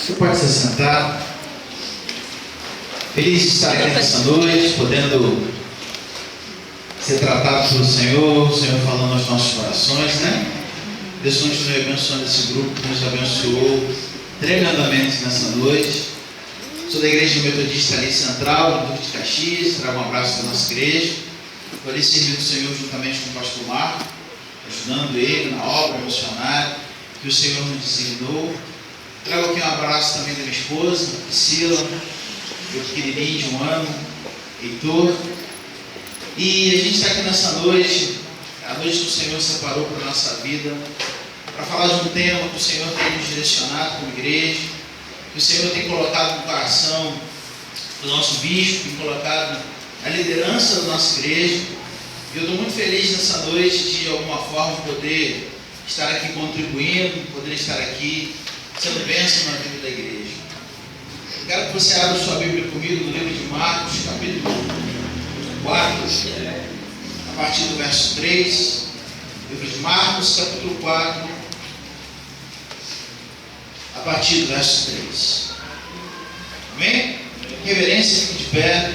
Você pode se sentar. Feliz de estar aqui nessa noite, podendo ser tratado pelo Senhor, o Senhor falando aos nossos corações, né? Deus continue abençoando esse grupo que nos abençoou tremendamente nessa noite. Sou da Igreja Metodista ali Central, no Duque de Caxias. Trago um abraço da nossa igreja. Estou ali servindo o Senhor juntamente com o pastor Marco, ajudando ele na obra missionária que o Senhor nos designou. Trago aqui um abraço também da minha esposa, Priscila, meu pequenininho de 1 ano, Heitor. E a gente está aqui nessa noite, a noite que o Senhor separou para a nossa vida, para falar de um tema que o Senhor tem nos direcionado como igreja, que o Senhor tem colocado no coração do nosso bispo, tem colocado na liderança da nossa igreja. E eu estou muito feliz nessa noite de alguma forma poder estar aqui contribuindo, poder estar aqui sendo bênção na vida da igreja. Eu quero que você abra sua Bíblia comigo no livro de Marcos, capítulo 4, a partir do verso 3. Livro de Marcos, capítulo 4, a partir do verso 3. Amém? Reverência, fique de pé.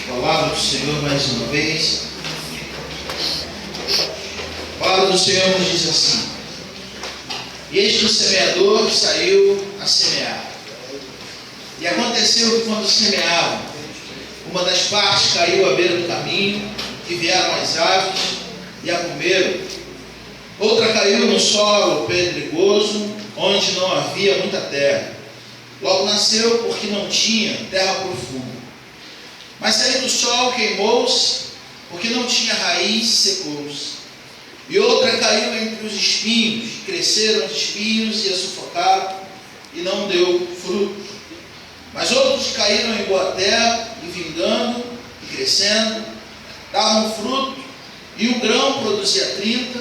Palavra do Senhor mais uma vez. A palavra do Senhor nos diz assim: e eis que o semeador saiu a semear. E aconteceu que quando semeavam, uma das partes caiu à beira do caminho, e vieram as aves e a comeram. Outra caiu no solo pedregoso, onde não havia muita terra. Logo nasceu, porque não tinha terra profunda. Mas saindo do sol, queimou-se, porque não tinha raiz, secou-se. E outra caiu entre os espinhos, cresceram os espinhos e a sufocaram, e não deu fruto. Mas outros caíram em boa terra, e vingando, e crescendo, davam fruto, e um grão produzia 30,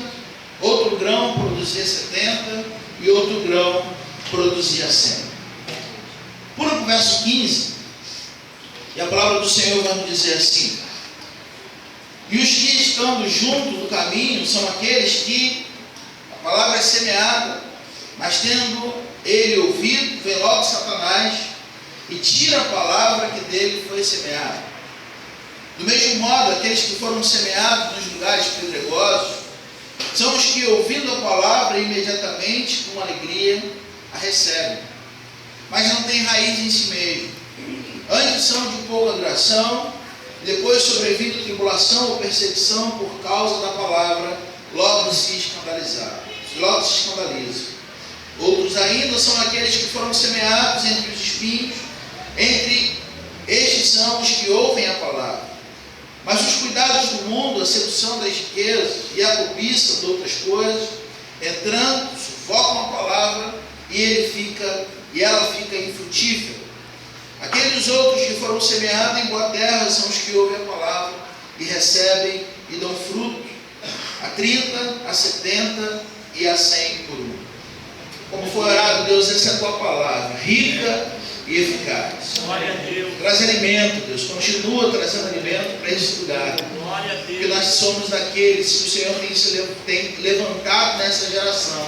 outro grão produzia 70, e outro grão produzia 100. Pula para o verso 15, e a palavra do Senhor vai nos dizer assim: e os que estando junto do caminho são aqueles que a palavra é semeada, mas tendo ele ouvido, vem logo Satanás e tira a palavra que dele foi semeada. Do mesmo modo, aqueles que foram semeados nos lugares pedregosos são os que, ouvindo a palavra, imediatamente, com alegria, a recebem, mas não têm raiz em si mesmo. Antes são de pouca duração, depois, sobrevindo tribulação ou perseguição por causa da palavra, logo se escandalizam. Outros ainda são aqueles que foram semeados entre os espinhos. Entre estes são os que ouvem a palavra. Mas os cuidados do mundo, a sedução das riquezas e a cobiça de outras coisas, entrando, sufocam a palavra e ela fica infrutífera. Aqueles outros que foram semeados em boa terra são os que ouvem a palavra e recebem e dão fruto, a 30, a 70 e a 100 por um. Como foi orado, Deus, essa é a tua palavra, rica e eficaz. Glória a Deus. Traz alimento, Deus, continua trazendo alimento para esse lugar. Glória a Deus. Porque nós somos daqueles que o Senhor tem levantado nessa geração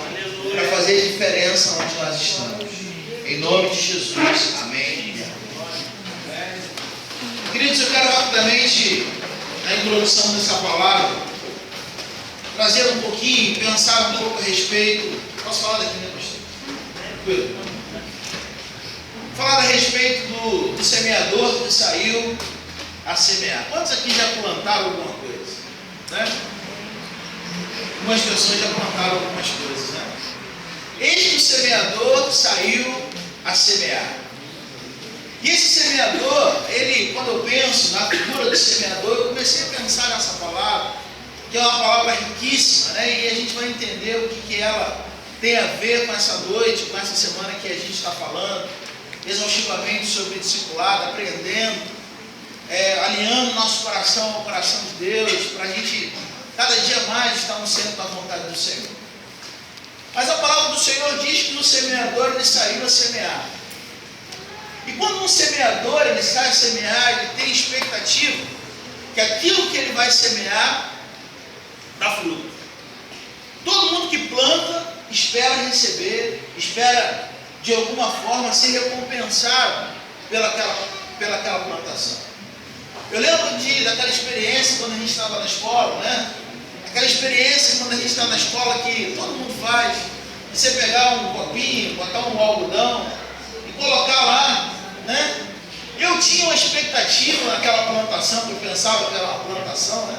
para fazer diferença onde nós estamos. Em nome de Jesus, amém. Queridos, eu quero rapidamente, na introdução dessa palavra, trazer um pouquinho, pensar um pouco a respeito. Posso falar daqui, né, pastor? Falar a respeito do semeador que saiu a semear. Quantos aqui já plantaram alguma coisa? Né? Algumas pessoas já plantaram algumas coisas, né? Eis que o semeador saiu a semear. E esse semeador, quando eu penso na figura do semeador, eu comecei a pensar nessa palavra, que é uma palavra riquíssima, né? E a gente vai entender o que ela tem a ver com essa noite, com essa semana que a gente está falando, exaustivamente sobre discipulado, aprendendo, alinhando nosso coração ao coração de Deus, para a gente cada dia mais estar no centro da vontade do Senhor. Mas a palavra do Senhor diz que o semeador ele saiu a semear. E quando um semeador ele sai a semear, ele tem expectativa que aquilo que ele vai semear dá fruto. Todo mundo que planta espera receber, espera de alguma forma ser recompensado pelaquela plantação. Eu lembro daquela experiência quando a gente estava na escola, né? Aquela experiência quando a gente está na escola que todo mundo faz, de você pegar um copinho, botar um algodão e colocar lá, né? Eu tinha uma expectativa naquela plantação, que eu pensava que era uma plantação, né?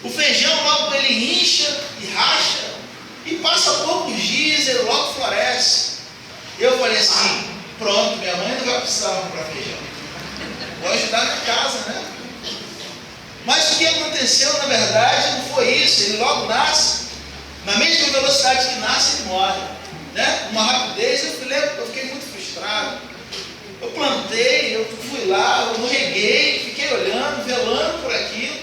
O feijão logo ele incha e racha, e passa poucos dias, ele logo floresce. Eu falei assim, pronto, minha mãe não vai precisar comprar feijão. Vou ajudar na casa, né? Mas o que aconteceu, na verdade, não foi isso. Ele logo nasce, na mesma velocidade que nasce, ele morre, né? Uma rapidez, eu fiquei muito frustrado. Eu plantei, eu fui lá, eu reguei, fiquei olhando, velando por aquilo.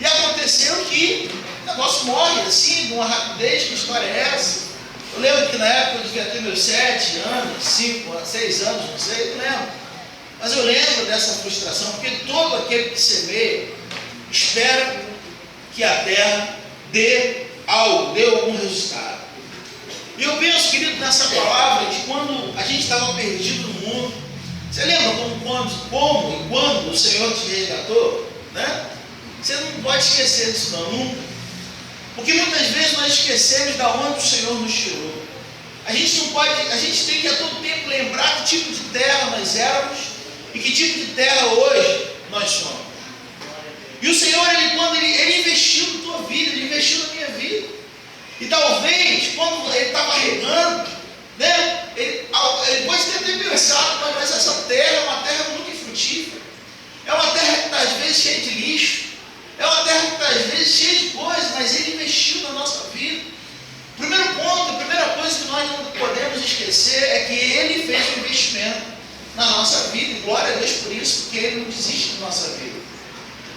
E aconteceu que o negócio morre assim, de uma rapidez. Que história é essa? Eu lembro que na época eu devia ter meus 7 anos, 5, 6 anos, não sei, não lembro. Mas eu lembro dessa frustração, porque todo aquele que semeia espera que a terra dê algo, dê algum resultado. E eu penso, querido, nessa palavra de quando a gente estava perdido no mundo. Você lembra como e quando o Senhor te resgatou? Né? Você não pode esquecer disso não, nunca. Porque muitas vezes nós esquecemos de onde o Senhor nos tirou. A gente tem que a todo tempo lembrar que tipo de terra nós éramos e que tipo de terra hoje nós somos. E o Senhor, quando ele investiu na tua vida, Ele investiu na minha vida. E talvez, quando Ele estava regando, né, ele pode ter pensado, mas essa terra é uma terra muito infrutífera. É uma terra que está às vezes cheia de lixo. É uma terra que está às vezes cheia de coisas, mas Ele investiu na nossa vida. Primeiro ponto, a primeira coisa que nós não podemos esquecer é que Ele fez um investimento na nossa vida. E glória a Deus por isso, porque Ele não desiste da nossa vida.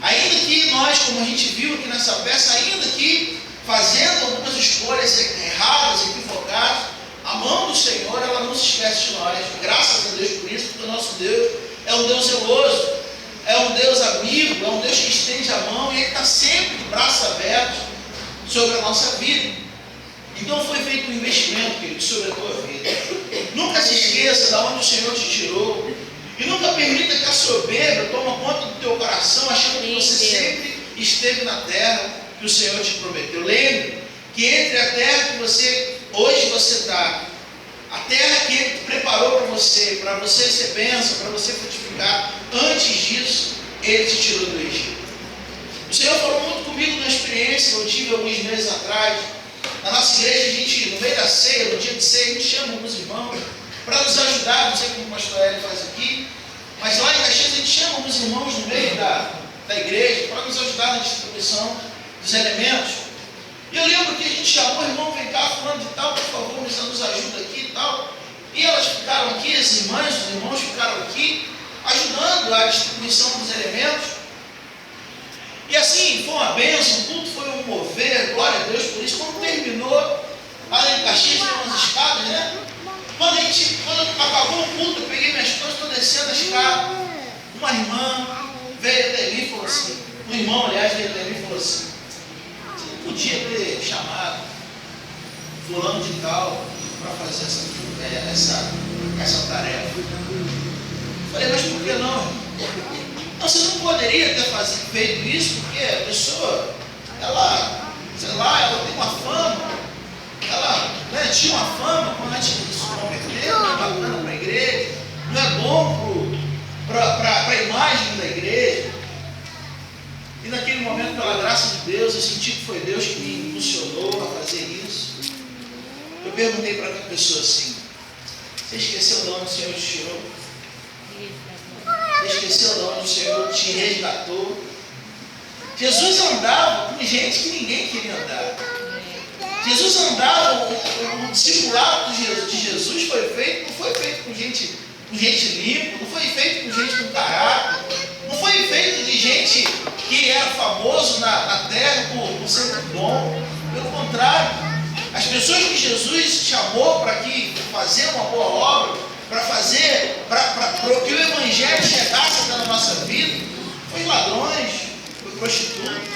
Ainda que nós, como a gente viu aqui nessa peça, ainda que fazendo algumas escolhas erradas, equivocadas, a mão do Senhor, ela não se esquece de nós. Graças a Deus por isso, porque o nosso Deus é um Deus zeloso, é um Deus amigo, é um Deus que estende a mão e Ele está sempre de braços abertos sobre a nossa vida. Então foi feito um investimento, querido, sobre a tua vida. Nunca se esqueça de onde o Senhor te tirou. E nunca permita que a soberba tome conta do teu coração, achando que você sempre esteve na terra que o Senhor te prometeu. Lembre que entre a terra que hoje você está, a terra que Ele preparou para você ser bênção, para você frutificar, antes disso, Ele te tirou do Egito. O Senhor falou muito comigo na experiência que eu tive alguns meses atrás. Na nossa igreja, a gente, no meio da ceia, no dia de ceia, a gente chama alguns irmãos para nos ajudar. Não sei como o pastor Hélio faz aqui, mas lá em Caxias a gente chama alguns irmãos no meio da igreja para nos ajudar na distribuição dos elementos. E eu lembro que a gente chamou, irmão, vem cá, fulano de tal, por favor, nos ajuda aqui e tal. E elas ficaram aqui, as irmãs, os irmãos ficaram aqui, ajudando a distribuição dos elementos. E assim, foi uma bênção, o culto foi um mover, glória a Deus por isso. Quando terminou, lá em Caxias, tem umas escadas, né? Quando acabou o culto, eu peguei minhas coisas, estou descendo a escada. Uma irmã veio até mim e falou assim, um irmão, aliás, veio até mim e falou assim, você não podia ter chamado fulano de tal para fazer essa tarefa. Eu falei, mas por que não? Não, você não poderia ter feito isso, porque a pessoa, ela, sei lá, ela tem uma fama, ela tinha uma fama quando antes de se converter, não é bacana para a igreja, não é bom para a imagem da igreja. E naquele momento, pela graça de Deus, eu senti que foi Deus que me impulsionou a fazer isso. Eu perguntei para aquela pessoa assim, você esqueceu de onde o Senhor te tirou? Você esqueceu de onde o Senhor te resgatou? Jesus andava com gente que ninguém queria andar. Jesus andava, o discipulado de Jesus não foi feito com gente limpa, não foi feito com gente com caráter, não foi feito de gente que era famoso na terra por ser muito bom. Pelo contrário, as pessoas que Jesus chamou para fazer uma boa obra, para que o Evangelho chegasse até na nossa vida, foi ladrões, foi prostitutas.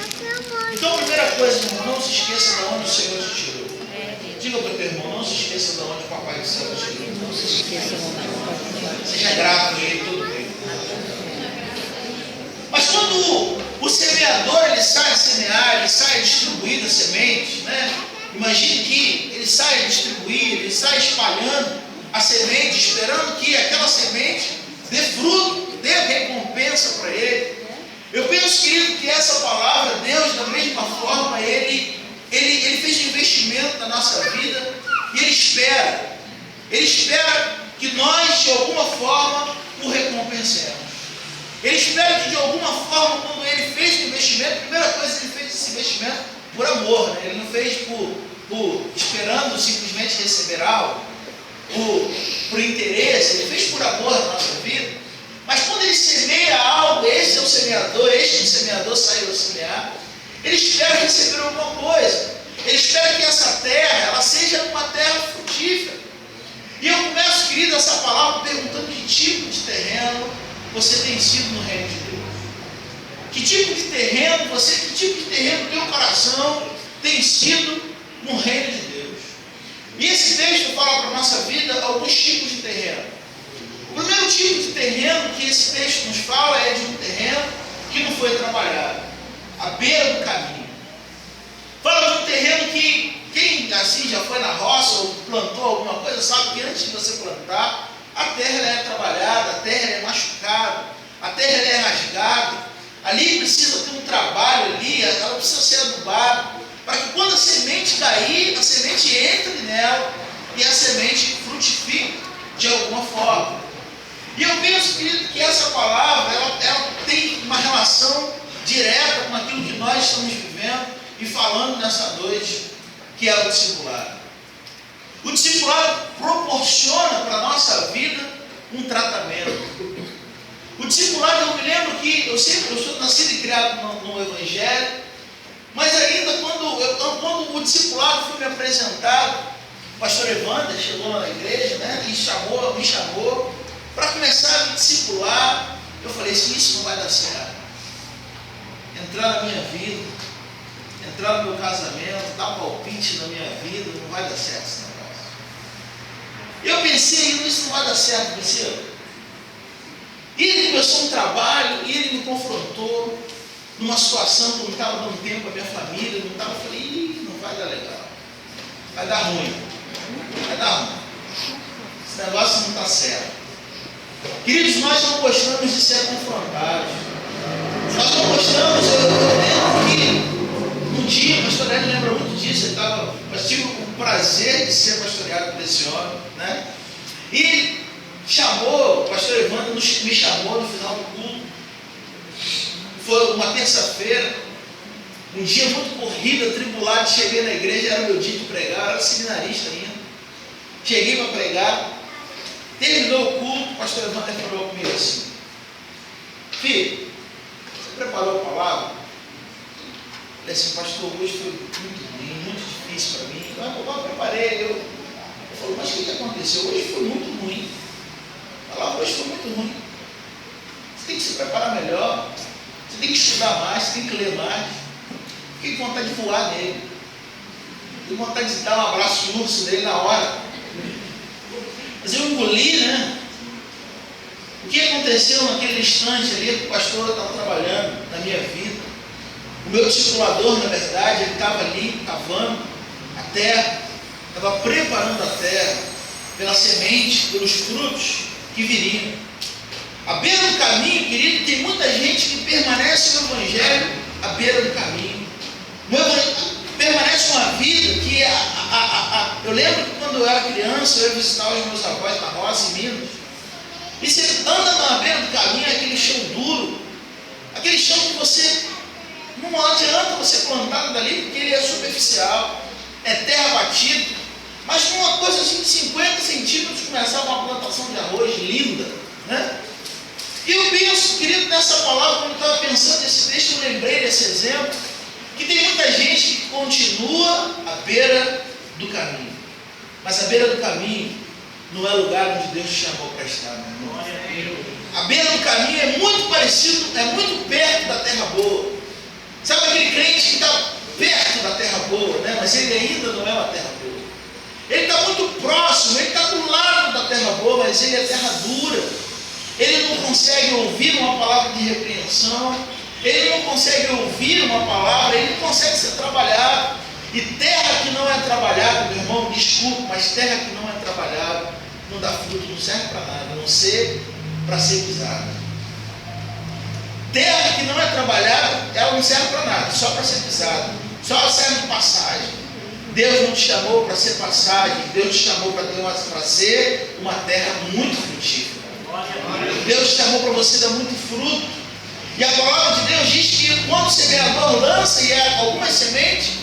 Então, a primeira coisa, irmão, não se esqueça de onde o Senhor te tirou. Diga para o teu irmão, não se esqueça de onde o Papai do Céu te tirou. Seja grato a Ele todo bem. Mas quando o semeador ele sai a semear, ele sai a distribuir a semente, né? Imagine que ele sai a distribuir, ele sai espalhando a semente, esperando que aquela semente dê fruto, dê recompensa para ele. Eu penso, querido, que essa palavra, Deus, da mesma forma, Ele fez um investimento na nossa vida e Ele espera que nós, de alguma forma, o recompensemos. Ele espera que, de alguma forma, quando Ele fez o investimento, a primeira coisa que Ele fez esse investimento por amor, né? Ele não fez esperando simplesmente receber algo, por interesse, Ele fez por amor na nossa vida. Mas quando Ele semeia algo, este semeador saiu a semear, Ele espera receber alguma coisa. Ele espera que essa terra, ela seja uma terra frutífera. E eu começo, querido, essa palavra perguntando que tipo de terreno você tem sido no reino de Deus. Que tipo de terreno o teu coração tem sido no reino de Deus. E esse texto fala para a nossa vida alguns tipos de terreno. O primeiro tipo de terreno que esse texto nos fala é de um terreno que não foi trabalhado, à beira do caminho. Fala de um terreno que quem assim já foi na roça ou plantou alguma coisa sabe que antes de você plantar, a terra é trabalhada, a terra é machucada, a terra é rasgada. Ali precisa ter um trabalho ali, ela precisa ser adubada, para que quando a semente cair, a semente entre nela e a semente frutifique de alguma forma. E eu penso, querido, que essa palavra ela tem uma relação direta com aquilo que nós estamos vivendo e falando nessa noite, que é o discipulado. O discipulado proporciona para a nossa vida um tratamento. O discipulado, eu me lembro que eu sou nascido e criado no Evangelho, mas ainda quando o discipulado foi me apresentado, o pastor Evander chegou lá na igreja, né, e me chamou para começar a me discipular. Eu falei assim, isso não vai dar certo. Entrar na minha vida, entrar no meu casamento, dar palpite na minha vida, não vai dar certo esse negócio. Eu pensei, isso não vai dar certo, Priscila. E ele começou um trabalho, e ele me confrontou numa situação que eu não estava dando tempo à minha família, eu falei, não vai dar legal. Vai dar ruim. Esse negócio não está certo. Queridos, nós não gostamos de ser confrontados. Nós não gostamos, eu lembro que um dia, o pastor Hélio lembra muito disso, eu tive o prazer de ser pastoreado por esse homem, né? E chamou, o pastor Evandro me chamou no final do culto. Foi uma terça-feira, um dia muito corrido, atribulado. Cheguei na igreja, era o meu dia de pregar, era seminarista ainda. Cheguei para pregar, terminou o culto, o pastor Evandro falou comigo assim: filho, você preparou a palavra? Eu falei assim, pastor, hoje foi muito ruim, muito difícil para mim. Eu preparei, eu falei, mas o que aconteceu? Hoje foi muito ruim. A palavra hoje foi muito ruim. Você tem que se preparar melhor, você tem que estudar mais, você tem que ler mais. Fiquei com vontade de voar nele. Fiquei com vontade de dar um abraço no urso nele na hora. Mas eu engoli, né? O que aconteceu naquele instante ali que o pastor estava trabalhando na minha vida? O meu discipulador, na verdade, ele estava ali cavando a terra, estava preparando a terra pela semente, pelos frutos que viriam. À beira do caminho, querido, tem muita gente que permanece no Evangelho à beira do caminho. Permanece uma vida que eu lembro que quando eu era criança, eu ia visitar os meus avós na roça, em Minas. E você anda na beira do caminho, aquele chão duro, aquele chão que você não adianta você plantar dali, porque ele é superficial, é terra batida. Mas com uma coisa assim de 50 centímetros começava uma plantação de arroz linda, né? E eu penso, querido, nessa palavra, quando eu estava pensando nesse texto, eu lembrei desse exemplo, que tem muita gente que continua à beira do caminho. Mas a beira do caminho não é o lugar onde Deus te chamou para estar, meu irmão. A beira do caminho é muito parecido, é muito perto da terra boa. Sabe aquele crente que está perto da terra boa, né? Mas ele ainda não é uma terra boa. Ele está muito próximo, ele está do lado da terra boa, mas ele é terra dura. Ele não consegue ouvir uma palavra de repreensão, ele não consegue ouvir uma palavra, ele não consegue ser trabalhado. E terra que não é trabalhada, meu irmão, desculpe, mas terra que não é trabalhada não dá fruto, não serve para nada, a não ser para ser pisada. Terra que não é trabalhada, ela não serve para nada, só para ser pisada, só serve de passagem. Deus não te chamou para ser passagem, Deus te chamou para ser uma terra muito frutífera. Deus te chamou para você dar muito fruto. E a palavra de Deus diz que quando o semeador lança e algumas sementes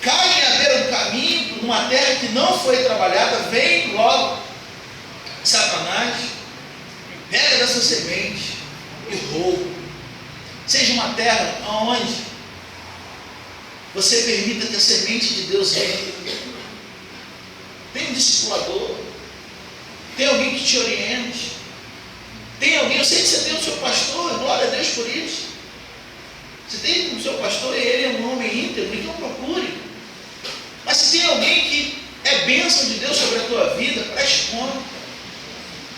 caem à beira do caminho, numa terra que não foi trabalhada, vem logo Satanás, pega dessa semente e rouba. Seja uma terra onde você permita que a semente de Deus entre. Tem um discipulador, tem alguém que te oriente, tem alguém, eu sei que você tem o seu pastor, glória a Deus por isso. Você tem o seu pastor e ele é um homem íntegro, então procure. Mas se tem alguém que é bênção de Deus sobre a tua vida, preste conta.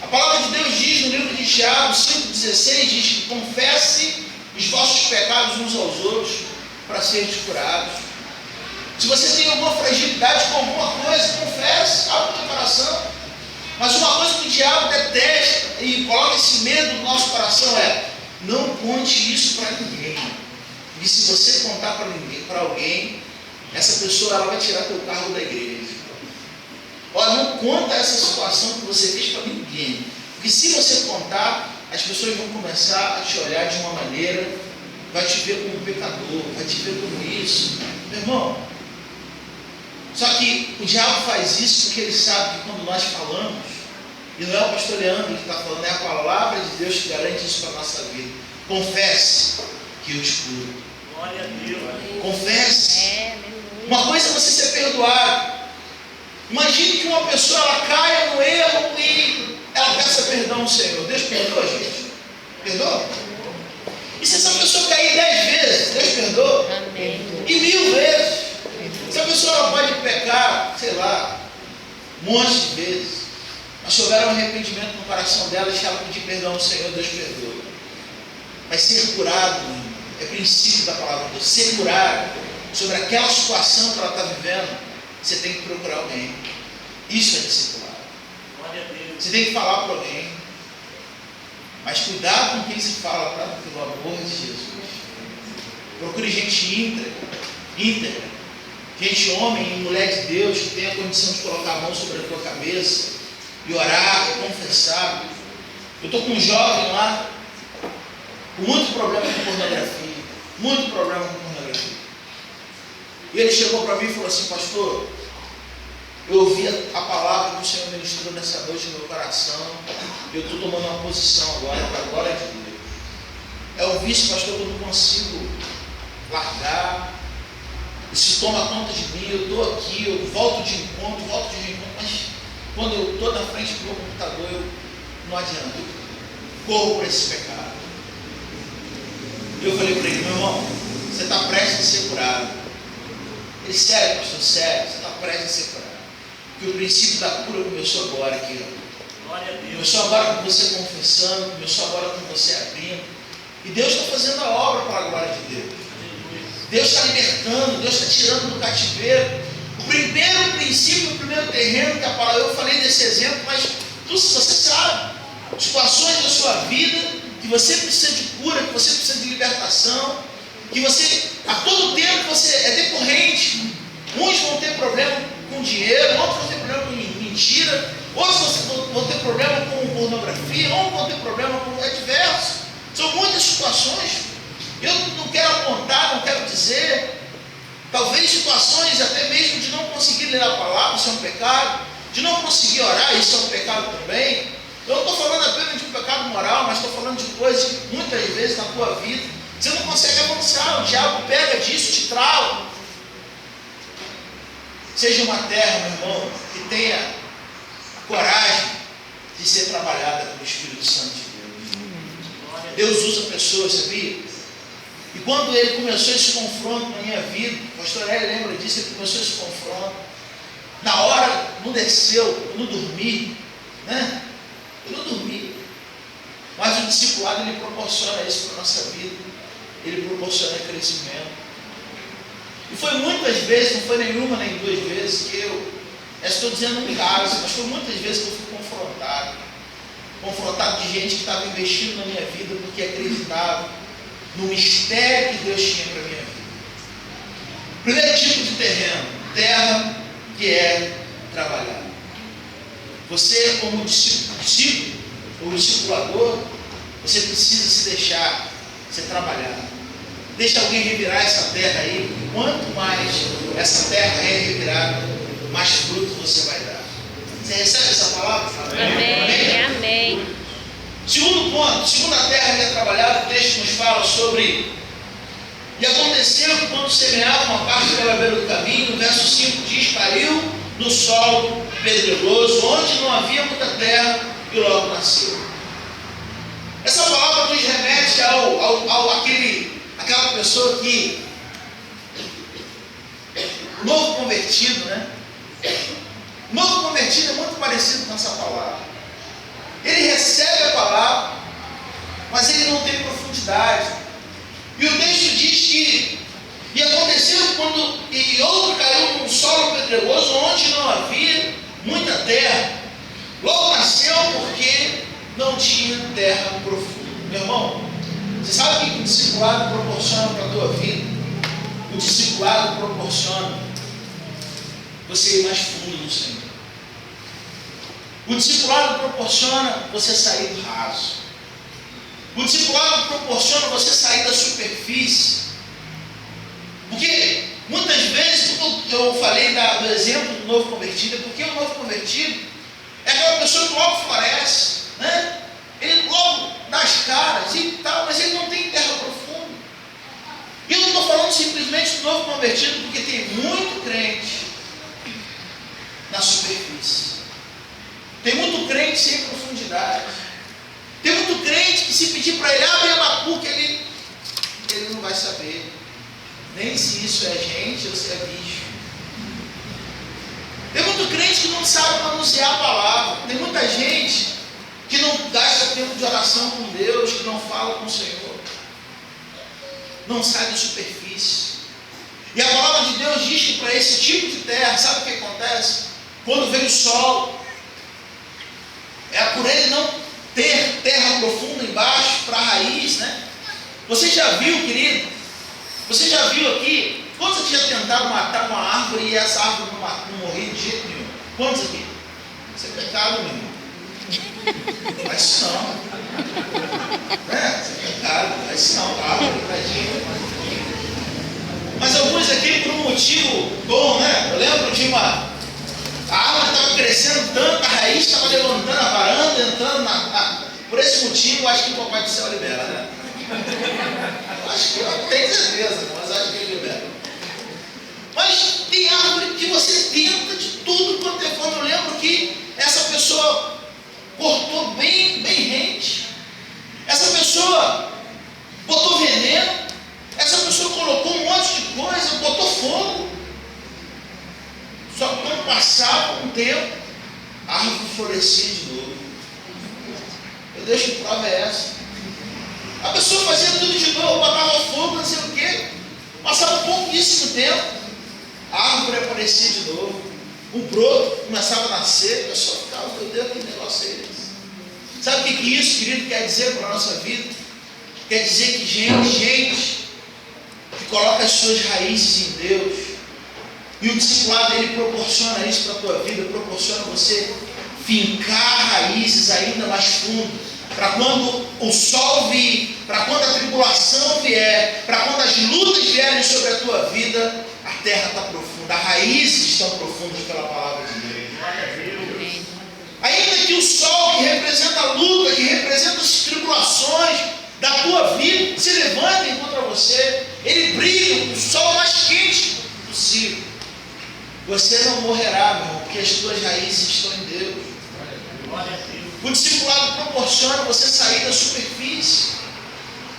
A palavra de Deus diz no livro de Tiago 5,16, diz que confesse os vossos pecados uns aos outros para serem curados. Se você tem alguma fragilidade com alguma coisa, confesse, abre o teu coração. Mas uma coisa que o diabo detesta e coloca esse medo no nosso coração é: não conte isso para ninguém. E se você contar para alguém, essa pessoa ela vai tirar teu cargo da igreja. Olha, não conta essa situação que você fez para ninguém. Porque se você contar, as pessoas vão começar a te olhar de uma maneira, vai te ver como um pecador, vai te ver como isso. Meu irmão, só que o diabo faz isso porque ele sabe que quando nós falamos, e não é o pastor Leandro que está falando, é a palavra de Deus que garante isso para a nossa vida. Confesse que eu te curo. Glória a Deus. Confesse. Uma coisa é você ser perdoado. Imagine que uma pessoa ela caia no erro e ela peça perdão ao Senhor. Deus perdoa, gente? Perdoa? E se essa pessoa cair 10 vezes, Deus perdoa? Amém. E 1000 vezes. Se a pessoa ela pode pecar, sei lá, um monte de vezes, mas se houver um arrependimento no coração dela, se ela pedir perdão ao Senhor, Deus perdoa. Mas ser curado, é princípio da palavra de Deus. Ser curado sobre aquela situação que ela está vivendo, você tem que procurar alguém. Isso é discipulado. Você tem que falar para alguém. Mas cuidado com quem se fala, tá? Pelo amor de Jesus. Procure gente íntegra. Gente, homem e mulher de Deus, que tenha a condição de colocar a mão sobre a tua cabeça e orar, e confessar. Eu estou com um jovem lá, com muito problema com pornografia. Muito problema com pornografia. E ele chegou para mim e falou assim: pastor, eu ouvi a palavra que o Senhor ministrou nessa noite no meu coração, e eu estou tomando uma posição agora para a glória de Deus. É um vício, pastor, que eu não consigo largar. Isso toma conta de mim, eu estou aqui, eu volto de encontro, mas quando eu estou na frente do meu computador, eu não adianta, eu corro para esse pecado. E eu falei para ele: meu irmão, você está prestes a ser curado. Ele: sério, pastor, sério, você está prestes a ser curado. Porque o princípio da cura começou agora aqui, ó. Começou agora com você confessando, começou agora com você abrindo. E Deus está fazendo a obra para a glória de Deus. Deus está libertando, Deus está tirando do cativeiro. O primeiro princípio, o primeiro terreno que a palavra, eu falei desse exemplo, mas você sabe, situações da sua vida que você precisa de cura, que você precisa de libertação, que você, a todo tempo você é decorrente. Uns vão ter problema com dinheiro, outros vão ter problema com mentira, outros vão ter problema com pornografia, outros vão ter problema com diversos. São muitas situações. Eu não quero apontar, não quero dizer. Talvez situações até mesmo de não conseguir ler a palavra, isso é um pecado. De não conseguir orar, isso é um pecado também. Eu não estou falando apenas de um pecado moral, mas estou falando de coisas que muitas vezes na tua vida você não consegue avançar. O diabo pega disso, te trava. Seja uma terra, meu irmão, que tenha a coragem de ser trabalhada pelo Espírito Santo de Deus. Deus usa pessoas, sabia? E quando ele começou esse confronto na minha vida, o pastor Hélio lembra disso, ele começou esse confronto. Na hora, não desceu, eu não dormi, né? e não dormir. Mas o discipulado, ele proporciona isso para a nossa vida. Ele proporciona crescimento. E foi muitas vezes, não foi nenhuma nem duas vezes, que eu estou dizendo um caso, mas foi muitas vezes que eu fui confrontado de gente que estava investindo na minha vida porque acreditava no mistério que Deus tinha para a minha vida. Primeiro tipo de terreno, terra que é trabalhada. Você, como discípulo ou discipulador, você precisa se deixar ser trabalhado. Deixa alguém revirar essa terra aí. Quanto mais essa terra é revirada, mais fruto você vai dar. Você recebe essa palavra? Amém. Amém. Segundo ponto, segunda terra que é trabalhada, o texto nos fala sobre: e aconteceu que quando semeava uma parte pela beira do caminho, no verso 5 diz: caiu no solo pedregoso, onde não havia muita terra, e logo nasceu. Essa palavra nos remete àquela pessoa que, novo convertido, né? Novo convertido é muito parecido com essa palavra. Ele recebe a palavra, mas ele não tem profundidade. E o texto diz que: e aconteceu quando e outro caiu num solo pedregoso, onde não havia muita terra, logo nasceu porque não tinha terra profunda. Meu irmão, você sabe o que o discipulado proporciona para a tua vida? O discipulado proporciona você ir mais fundo no Senhor. O discipulado proporciona você sair do raso. O discipulado proporciona você sair da superfície. Porque muitas vezes, eu falei do exemplo do novo convertido, é porque o novo convertido é aquela pessoa que logo floresce, né? Ele logo dá as caras e tal, mas ele não tem terra profunda. E eu não estou falando simplesmente do novo convertido, porque tem muito crente na superfície. Tem muito crente sem profundidade. Tem muito crente que, se pedir para ele abrir Abacuque, ele não vai saber nem se isso é gente ou se é bicho. Tem muito crente que não sabe pronunciar a palavra. Tem muita gente que não gasta tempo de oração com Deus, que não fala com o Senhor, não sai da superfície. E a palavra de Deus diz que para esse tipo de terra, sabe o que acontece? Quando vem o sol, é por ele não ter terra profunda embaixo, para a raiz, né? Você já viu, querido? Você já viu aqui? Quantos aqui já tentaram matar uma árvore e essa árvore não morrer de jeito nenhum? Quantos aqui? Isso é pecado, meu irmão. Faz isso não. Isso é pecado. Faz isso não, árvore, tadinho. Mas alguns aqui, por um motivo bom, né? Eu lembro de a árvore estava crescendo tanto, a raiz estava levantando a varanda, entrando por esse motivo, eu acho que o Papai do Céu libera, né? Acho que eu não tenho certeza, mas acho que ele libera. Mas tem árvore que você tenta de tudo quanto é forma. Eu lembro que essa pessoa cortou bem rente. Essa pessoa botou veneno. Essa pessoa colocou um monte de coisa, botou fogo. Só que quando passava um tempo, a árvore florescia de novo. Meu Deus, que prova é essa? A pessoa fazia tudo de novo, botava fogo, não sei o quê. Passava pouquíssimo tempo, a árvore aparecia de novo. O broto começava a nascer, a pessoa ficava: meu Deus, que negócio é esse? Sabe o que isso, querido, quer dizer para a nossa vida? Quer dizer que gente que coloca as suas raízes em Deus, e o discipulado, ele proporciona isso para a tua vida, proporciona você fincar raízes ainda mais fundo, para quando o sol vir, para quando a tribulação vier, para quando as lutas vierem sobre a tua vida, a terra está profunda, as raízes estão profundas pela palavra de Deus. Ainda que o sol, que representa a luta, que representa as tribulações da tua vida, se levantem contra você, ele brilha, o sol mais quente possível, você não morrerá, meu irmão, porque as tuas raízes estão em Deus. O discipulado proporciona você sair da superfície.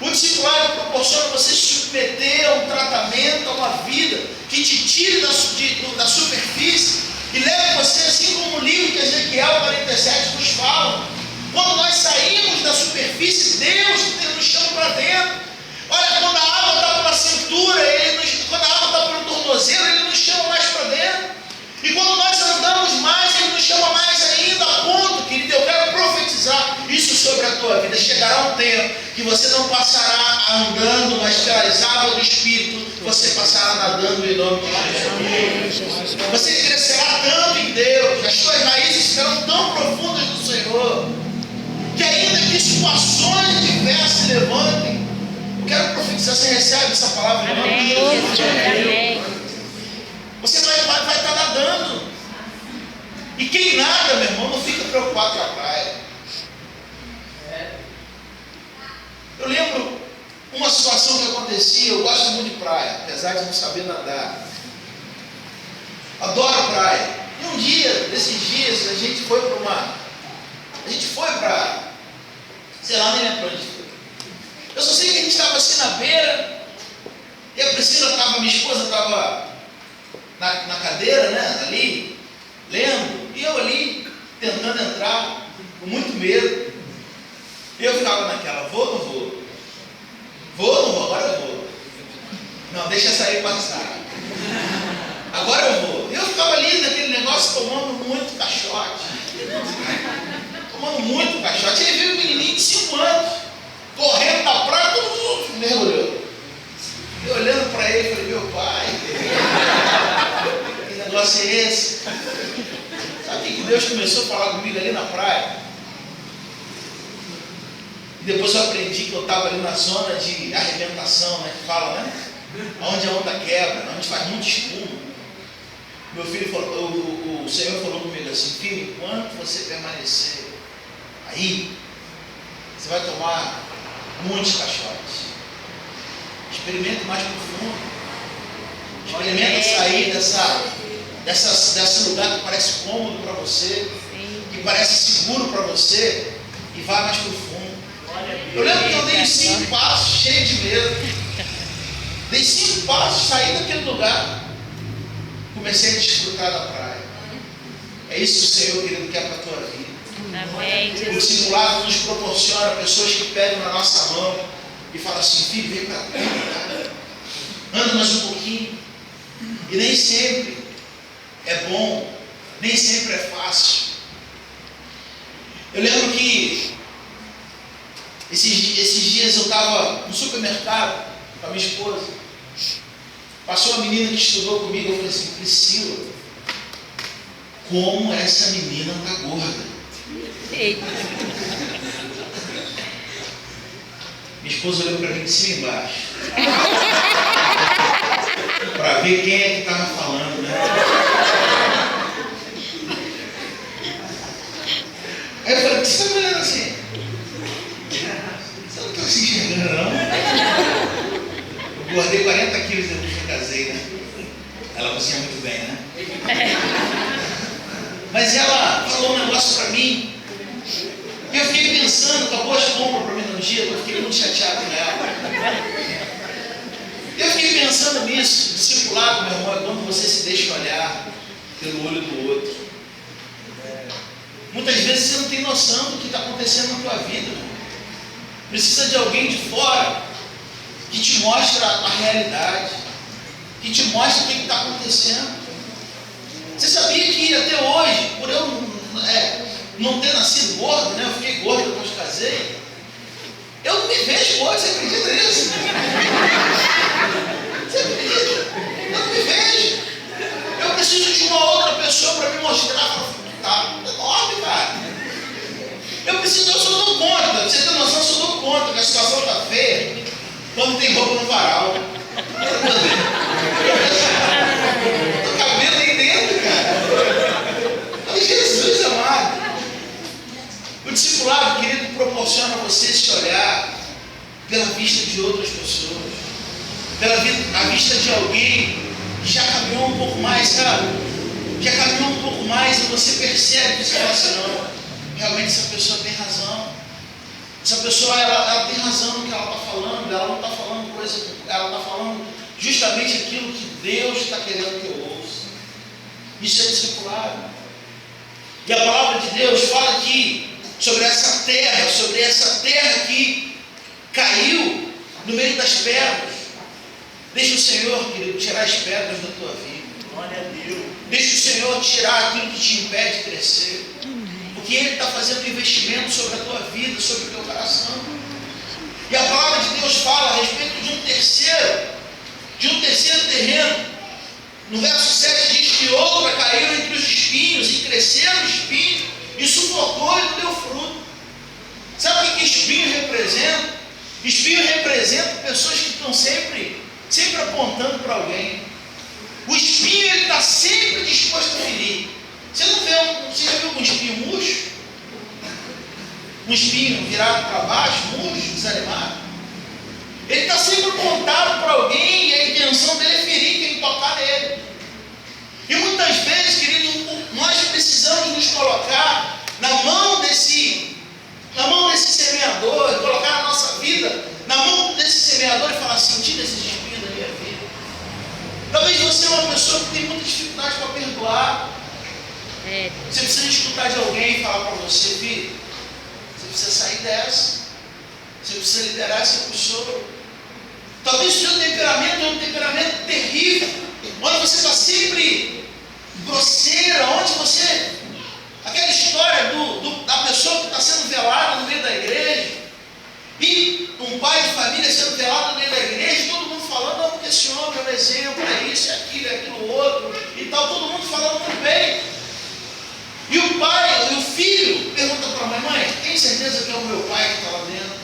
O discipulado proporciona você se submeter a um tratamento, a uma vida que te tire da superfície e leve você, assim como o livro de Ezequiel 47 nos fala. dentro. Olha, quando a água está pela cintura, quando a água está pelo tornozelo, Ele nos chama mais para dentro. E quando nós andamos mais, Ele nos chama mais ainda, a ponto, querido, eu quero profetizar isso sobre a tua vida. Chegará um tempo que você não passará andando, mas pelas águas do Espírito, você passará nadando em nome de Jesus. Você crescerá tanto em Deus, as suas raízes serão tão profundas no Senhor, que ainda que situações diversas se levantem, eu quero profetizar, você recebe essa palavra em nome de Jesus. Amém. Você vai estar nadando. E quem nada, meu irmão, não fica preocupado com a praia. Eu lembro uma situação que acontecia. Eu gosto muito de praia, apesar de não saber nadar. Adoro praia. E um dia, desses dias, a gente foi para sei lá, nem lembro para onde foi. Eu só sei que a gente estava assim na beira, e a Priscila estava, minha esposa estava na cadeira, né, ali, lendo, e eu ali, tentando entrar, com muito medo. E eu ficava naquela, vou ou não vou? Vou ou não vou? Agora eu vou. Não, deixa sair passar. Agora eu vou. E eu ficava ali naquele negócio, tomando muito caixote. Tomando muito caixote. Aí veio um menininho de 5 anos, correndo da praia, todo mundo mergulhou. E olhando para ele, falei, meu pai, que negócio é esse? Sabe o que Deus começou a falar comigo ali na praia? E depois eu aprendi que eu estava ali na zona de arrebentação, né? Que fala, né? Onde a onda quebra, onde faz muita espuma. Meu filho falou, o Senhor falou comigo assim, filho, enquanto você permanecer aí, você vai tomar muitos caixotes. Experimenta mais profundo. Experimenta sair desse lugar que parece cômodo para você, que parece seguro para você, e vá mais profundo. Eu lembro que eu dei 5 passos, cheio de medo. Dei 5 passos, saí daquele lugar, comecei a desfrutar da praia. É isso que o Senhor, querido, quer para a tua vida. Amém. O discipulado nos proporciona pessoas que pegam na nossa mão e falam assim, filho, vem para cá, anda mais um pouquinho. E nem sempre é bom, nem sempre é fácil. Eu lembro que esses dias eu estava no supermercado com a minha esposa. Passou uma menina que estudou comigo, eu falei assim, Priscila, como essa menina está gorda. Eita. Minha esposa olhou para mim de cima e embaixo. Para ver quem é que estava falando, né? Aí eu falei, o que você está olhando assim? Você não está se enxergando, não? Eu guardei 40 quilos depois que eu casei, né? Ela cozinha muito bem, né? Mas ela falou um negócio para mim. E eu fiquei pensando, acabou as compras para mim no dia, eu fiquei muito chateado com ela. Eu fiquei pensando nisso, discipulado, meu irmão, é quando você se deixa olhar pelo olho do outro. Muitas vezes você não tem noção do que está acontecendo na tua vida. Precisa de alguém de fora que te mostra a realidade, que te mostra o que está acontecendo. Você sabia que até hoje, por eu não ter nascido gordo, né? Eu fiquei gordo depois que casei. Eu não me vejo gordo, você acredita nisso? Você acredita? Eu não me vejo. Eu preciso de uma outra pessoa para me mostrar. Tá enorme, cara. Eu só dou conta. Pra você ter noção, eu só dou conta que a situação está feia quando tem roupa no varal. O cabelo aí dentro, cara. Mas Jesus amado. O discipulado, querido, proporciona a você se olhar pela vista de outras pessoas, a vista de alguém que já caminhou um pouco mais, sabe? Já caminhou um pouco mais e você percebe que você fala assim, não, realmente essa pessoa tem razão. Essa pessoa, ela tem razão no que ela está falando, ela não está falando coisa, ela está falando justamente aquilo que Deus está querendo que eu ouça. Isso é discipulado. E a palavra de Deus fala aqui sobre essa terra que caiu no meio das pedras. Deixa o Senhor, querido, tirar as pedras da tua vida. Glória a Deus. Deixa o Senhor tirar aquilo que te impede de crescer. Porque Ele está fazendo um investimento sobre a tua vida, sobre o teu coração. E a palavra de Deus fala a respeito de um terceiro terreno. No verso 7 diz que outra caiu entre os espinhos, e cresceram os espinhos, e sufocou e não deu fruto. Sabe o que espinho representa? Espinho representa pessoas que estão sempre apontando para alguém. O espinho, ele está sempre disposto a ferir. Você já viu um espinho murcho? Um espinho virado para baixo, murcho, desanimado? Ele está sempre apontado para alguém, e a intenção dele é ferir quem tocar nele. E muitas vezes, querido, nós precisamos nos colocar na mão desse semeador, colocar a nossa vida na mão desse semeador e falar assim: tira esses espinhos da minha vida. Talvez você é uma pessoa que tem muita dificuldade para perdoar. Você precisa escutar de alguém e falar para você: filho, você precisa sair dessa. Você precisa liderar essa pessoa. Talvez o seu temperamento é um temperamento terrível, onde você está sempre grosseira, onde você... Aquela história da pessoa que está sendo velada no meio da igreja, e um pai de família sendo velado no meio da igreja, e todo mundo falando: não, porque esse homem é um exemplo, é isso, é aquilo outro, e tal, todo mundo falando muito bem. E o pai, o filho, pergunta para a mãe: mãe, tem certeza que é o meu pai que está lá dentro?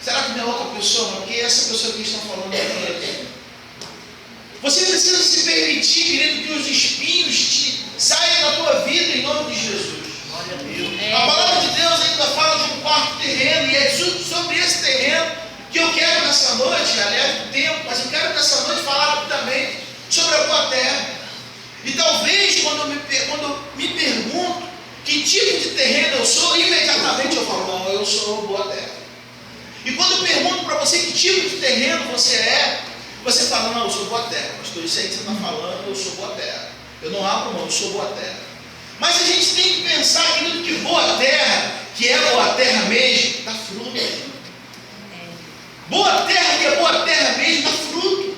Será que não é outra pessoa? Porque essa pessoa que estão falando é. Você precisa se permitir, querido, que os espinhos saiam da tua vida em nome de Jesus. Glória a Deus. A palavra de Deus ainda fala de um quarto terreno, e é sobre esse terreno que eu quero nessa noite, aliás, do tempo, mas eu quero nessa noite falar rapidamente sobre a boa terra. E talvez quando eu me pergunto que tipo de terreno eu sou, imediatamente eu falo: não, eu sou boa terra. E quando eu pergunto para você que tipo de terreno você é, você fala: não, eu sou boa terra. Pastor, isso aí que você está falando, eu sou boa terra. Eu não abro mão, eu sou boa terra. Mas a gente tem que pensar, querido, que boa terra, que é boa terra mesmo, dá fruto. Boa terra, que é boa terra mesmo, dá fruto.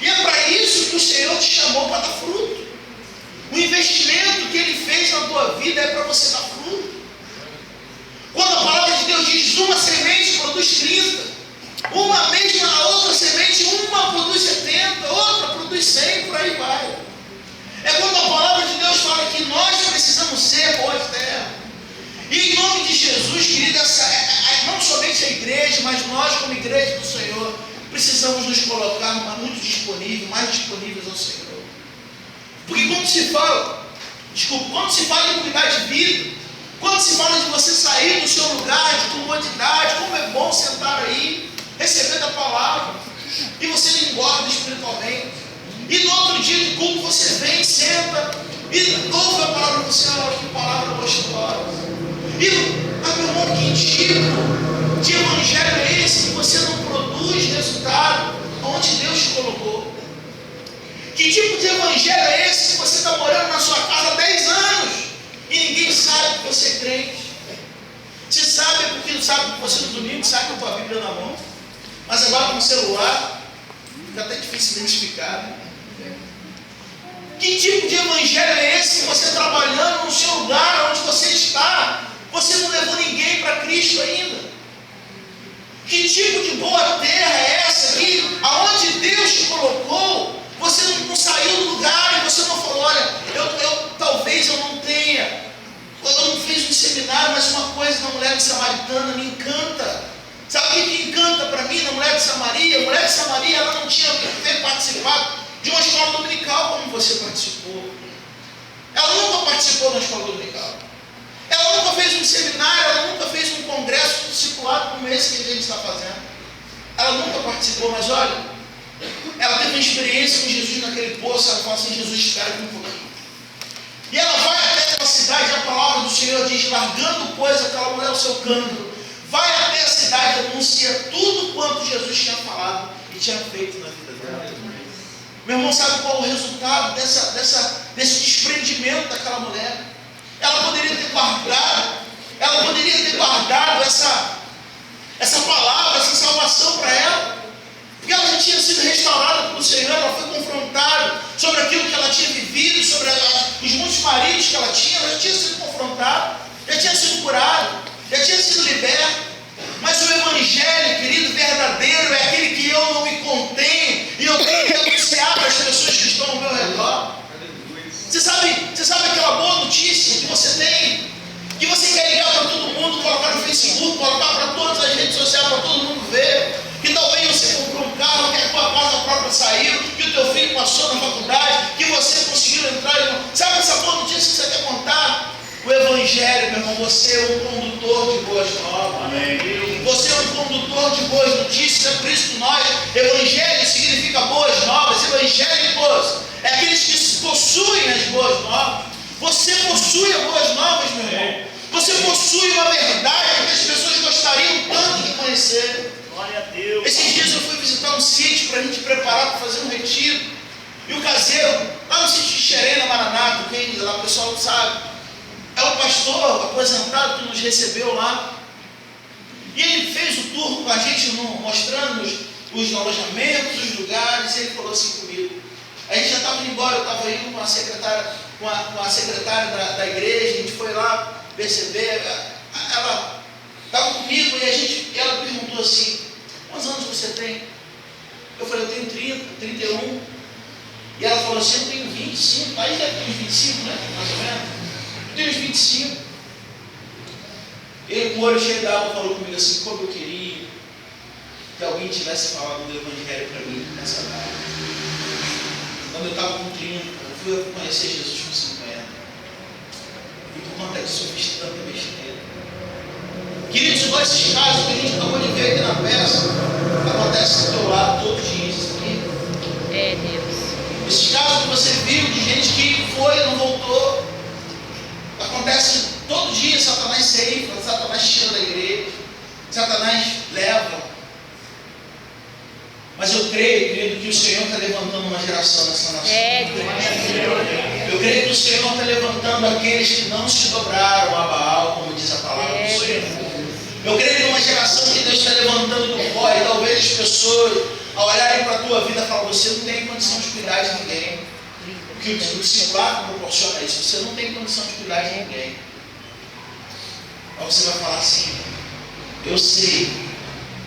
E é para isso que o Senhor te chamou, para dar fruto. O investimento que Ele fez na tua vida é para você dar fruto. Quando a palavra de Deus diz: uma semente produz 30, uma mesma, a outra semente, uma produz 70, outra produz 100, por aí vai. É quando a palavra de Deus fala que nós precisamos ser boa terra. E em nome de Jesus, querido, não somente a igreja, mas nós como igreja do Senhor, precisamos nos colocar muito disponíveis, mais disponíveis ao Senhor. Porque quando se fala em cuidar de vida, quando se fala de você sair do seu lugar de comodidade, como é bom sentar aí, recebendo a palavra, e você não engorda espiritualmente. E no outro dia de culto você vem, senta, e ouve a palavra do Senhor: que palavra gostosa. E, meu irmão, que tipo de evangelho é esse que você não produz resultado onde Deus te colocou? Que tipo de evangelho é esse que você está morando na sua casa há 10 anos e ninguém sabe que você é crente? Se sabe, é porque sabe que você no domingo sai com a tua Bíblia na mão, mas agora com o celular fica até difícil identificar, né? Que tipo de evangelho é esse que você trabalhando no seu lugar, onde você está, você não levou ninguém para Cristo ainda? Que tipo de boa terra é essa que, aonde Deus te colocou, você não saiu do lugar e você não falou: olha, talvez eu não tenha, eu não fiz um seminário, mas uma coisa na mulher samaritana me encanta. Sabe o que encanta para mim na mulher de Samaria? A mulher de Samaria, ela não tinha participado de uma escola dominical como você participou. Ela nunca participou da escola dominical. Ela nunca fez um seminário, ela nunca fez um congresso discipulado como esse que a gente está fazendo. Ela nunca participou, mas olha, ela teve uma experiência com Jesus naquele poço. Ela fala assim: Jesus, espera aqui um pouquinho. E ela vai até aquela cidade, a palavra do Senhor diz: largando, pois, aquela mulher o seu cântaro, vai até a cidade e anuncia tudo quanto Jesus tinha falado e tinha feito na vida dela. Meu irmão, sabe qual é o resultado desse desprendimento daquela mulher? Ela poderia ter guardado essa palavra, essa salvação para ela. Porque ela já tinha sido restaurada pelo Senhor, ela foi confrontada sobre aquilo que ela tinha vivido, sobre os muitos maridos que ela tinha, ela já tinha sido confrontada, já tinha sido curada, já tinha sido liberta. Mas o Evangelho, querido, verdadeiro, é aquele que eu não me contenho e eu tenho que anunciar para as pessoas que estão ao meu redor. Você sabe aquela boa notícia que você tem, que você quer ligar para todo mundo, colocar no Facebook, colocar para todas as redes sociais, para todo mundo ver, que talvez você comprou um carro, que a tua casa própria saiu, que o teu filho passou na faculdade, que você conseguiu entrar. Sabe essa boa notícia que você quer contar? O Evangelho, meu irmão, você é um condutor de boas novas. Amém. Você é um condutor de boas notícias. É por isso que nós, Evangelho significa boas novas. Evangélicos é aqueles que possuem as boas novas. Você possui as boas novas, meu irmão. Você possui uma verdade que as pessoas gostariam tanto de conhecer. Glória a Deus. Esses dias eu fui visitar um sítio para a gente preparar para fazer um retiro. E o caseiro, lá no sítio de Xerém, na Maranata, quem lá o pessoal sabe, é um pastor aposentado que nos recebeu lá. E ele fez o tour com a gente, mostrando os alojamentos, os lugares. E ele falou assim comigo. A gente já estava indo embora, eu estava indo com a secretária da igreja. A gente foi lá perceber. Ela estava comigo e ela perguntou assim: quantos anos você tem? Eu falei: eu tenho 30, 31. E ela falou assim: eu tenho 25. Aí deve ter uns 25, né? Mais ou menos. Eu tenho uns 25. Ele, com o olho cheio d'água, falou comigo assim: como eu queria que alguém tivesse falado do Evangelho para mim nessa idade. Quando eu estava com 30, eu fui conhecer Jesus com 50. E por conta disso eu fiz tanta besteira. Queridos, igual esses casos que a gente acabou de ver aqui na peça, acontece do teu lado todos os dias aqui. É, Deus. Esses casos que você viu de gente que foi e não voltou, acontece todo dia. Satanás ceifa, Satanás tira da igreja, Satanás leva. Mas eu creio, querido, que o Senhor está levantando uma geração nessa nação. É, Deus. Eu creio que o Senhor está levantando aqueles que não se dobraram a Baal, como diz a palavra do Senhor. Eu creio que uma geração que Deus está levantando do pó, e talvez as pessoas, ao olharem para a tua vida, falam: você não tem condição de cuidar de ninguém. Porque o discipulado proporciona isso. Você não tem condição de cuidar de ninguém. Aí você vai falar assim: eu sei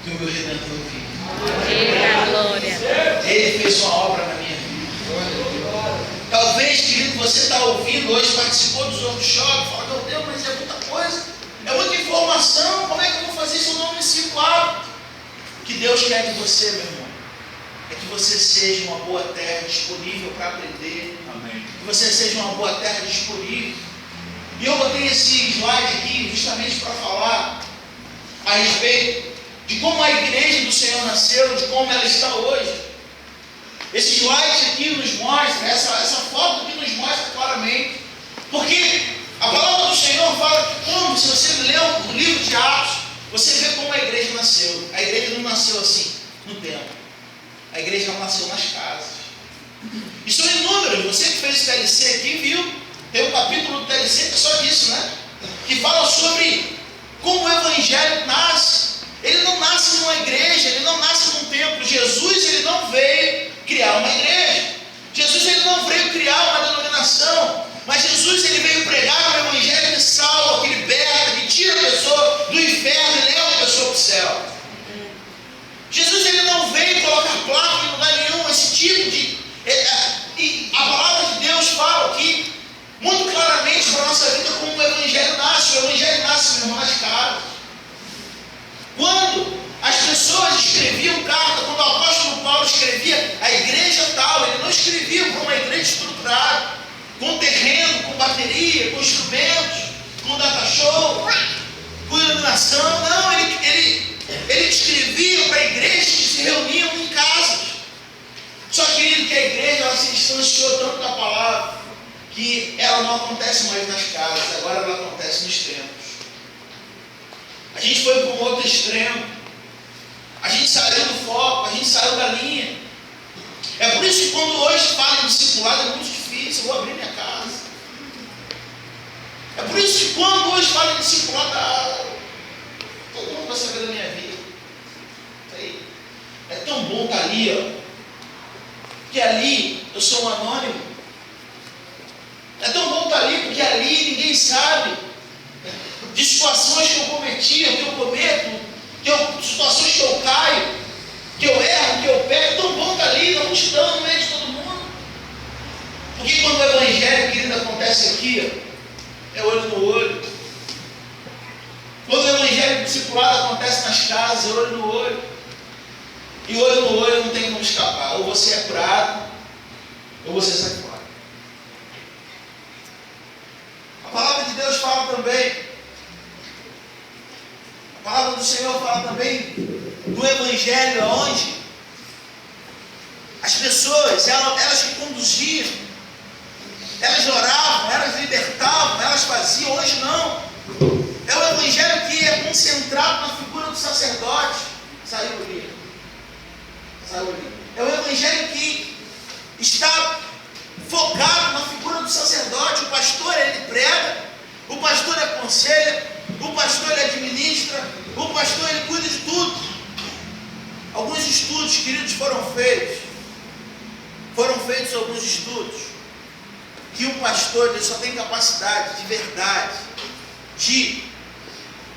que o meu Redentor vive. Eita glória. Ele fez uma obra na minha vida. Talvez, querido, você está ouvindo hoje, participou dos workshops, fala: meu Deus, mas é muita coisa, é muita informação, como é que eu vou fazer isso? Eu não me discipulado. O que Deus quer de você, meu irmão, é que você seja uma boa terra disponível para aprender. Amém. Que você seja uma boa terra disponível. E eu botei esse slide aqui justamente para falar a respeito de como a igreja do Senhor nasceu, de como ela está hoje. Esse slide aqui nos mostra, essa foto aqui nos mostra claramente, porque a palavra do Senhor fala que, como, se você ler o livro de Atos, você vê como a igreja nasceu. A igreja não nasceu assim, no templo. A igreja nasceu nas casas. E são inúmeros. Você que fez o TLC aqui viu, tem um capítulo do TLC que é só disso, né? Que fala sobre como o Evangelho nasce. Ele não nasce numa igreja, ele não nasce num templo. Jesus, ele não veio criar uma igreja. Jesus, ele não veio criar uma denominação. Mas Jesus, ele veio pregar o Evangelho que salva, que liberta, que tira a pessoa do inferno e leva a pessoa para o céu. Jesus, ele não veio colocar placa em lugar nenhum, esse tipo de... E a palavra de Deus fala aqui muito claramente para a nossa vida como o Evangelho nasce. O Evangelho nasce, meu irmão, nas casas. Quando as pessoas escreviam carta, quando o apóstolo Paulo escrevia a igreja tal, ele não escrevia para uma igreja estruturada, com terreno, com bateria, com instrumentos, com data show, com iluminação. Não, ele escrevia para igrejas que se reuniam em casas. Só que a igreja ela se distanciou tanto da palavra que ela não acontece mais nas casas, agora ela acontece nos templos. A gente foi para um outro extremo. A gente saiu do foco, a gente saiu da linha. É por isso que quando hoje falam em discipulado é muito difícil. Eu vou abrir minha casa. É por isso que quando hoje falam em discipulado, todo mundo vai saber da minha vida. É tão bom estar ali, ó. Porque ali eu sou um anônimo. É tão bom estar ali, porque ali ninguém sabe de situações que eu cometi, que eu cometo, situações que eu caio, que eu erro, que eu pego. É tão bom estar ali na multidão, no meio de todo mundo. Porque quando o evangelho, querido, acontece aqui, ó, é olho no olho. Quando o evangelho discipulado acontece nas casas, é olho no olho. E olho no olho não tem como escapar. Ou você é curado, ou você sai fora. A palavra de Deus fala também. A palavra do Senhor fala também do evangelho, onde as pessoas, elas que conduziam, elas oravam, elas libertavam, elas faziam. Hoje não. É o evangelho que é concentrado na figura do sacerdote. Saiu ali. É o evangelho que está focado na figura do sacerdote. O pastor, ele prega, o pastor aconselha, o pastor, ele administra, o pastor, ele cuida de tudo. Alguns estudos, queridos, foram feitos alguns estudos que o pastor, ele só tem capacidade de verdade de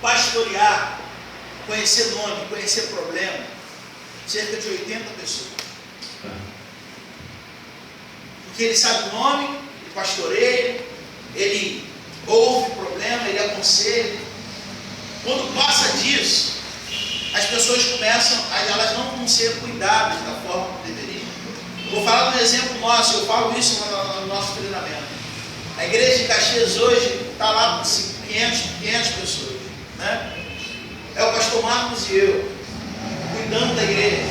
pastorear, conhecer nome, conhecer problema, cerca de 80 pessoas. Porque ele sabe o nome, ele pastoreia, ele ouve o problema, ele aconselha. Quando passa disso, as pessoas começam, elas não vão ser cuidadas da forma que deveriam. Vou falar de um exemplo nosso, eu falo isso no nosso treinamento. A igreja de Caxias hoje está lá com 500 pessoas, né? É o pastor Marcos e eu, cuidando da igreja.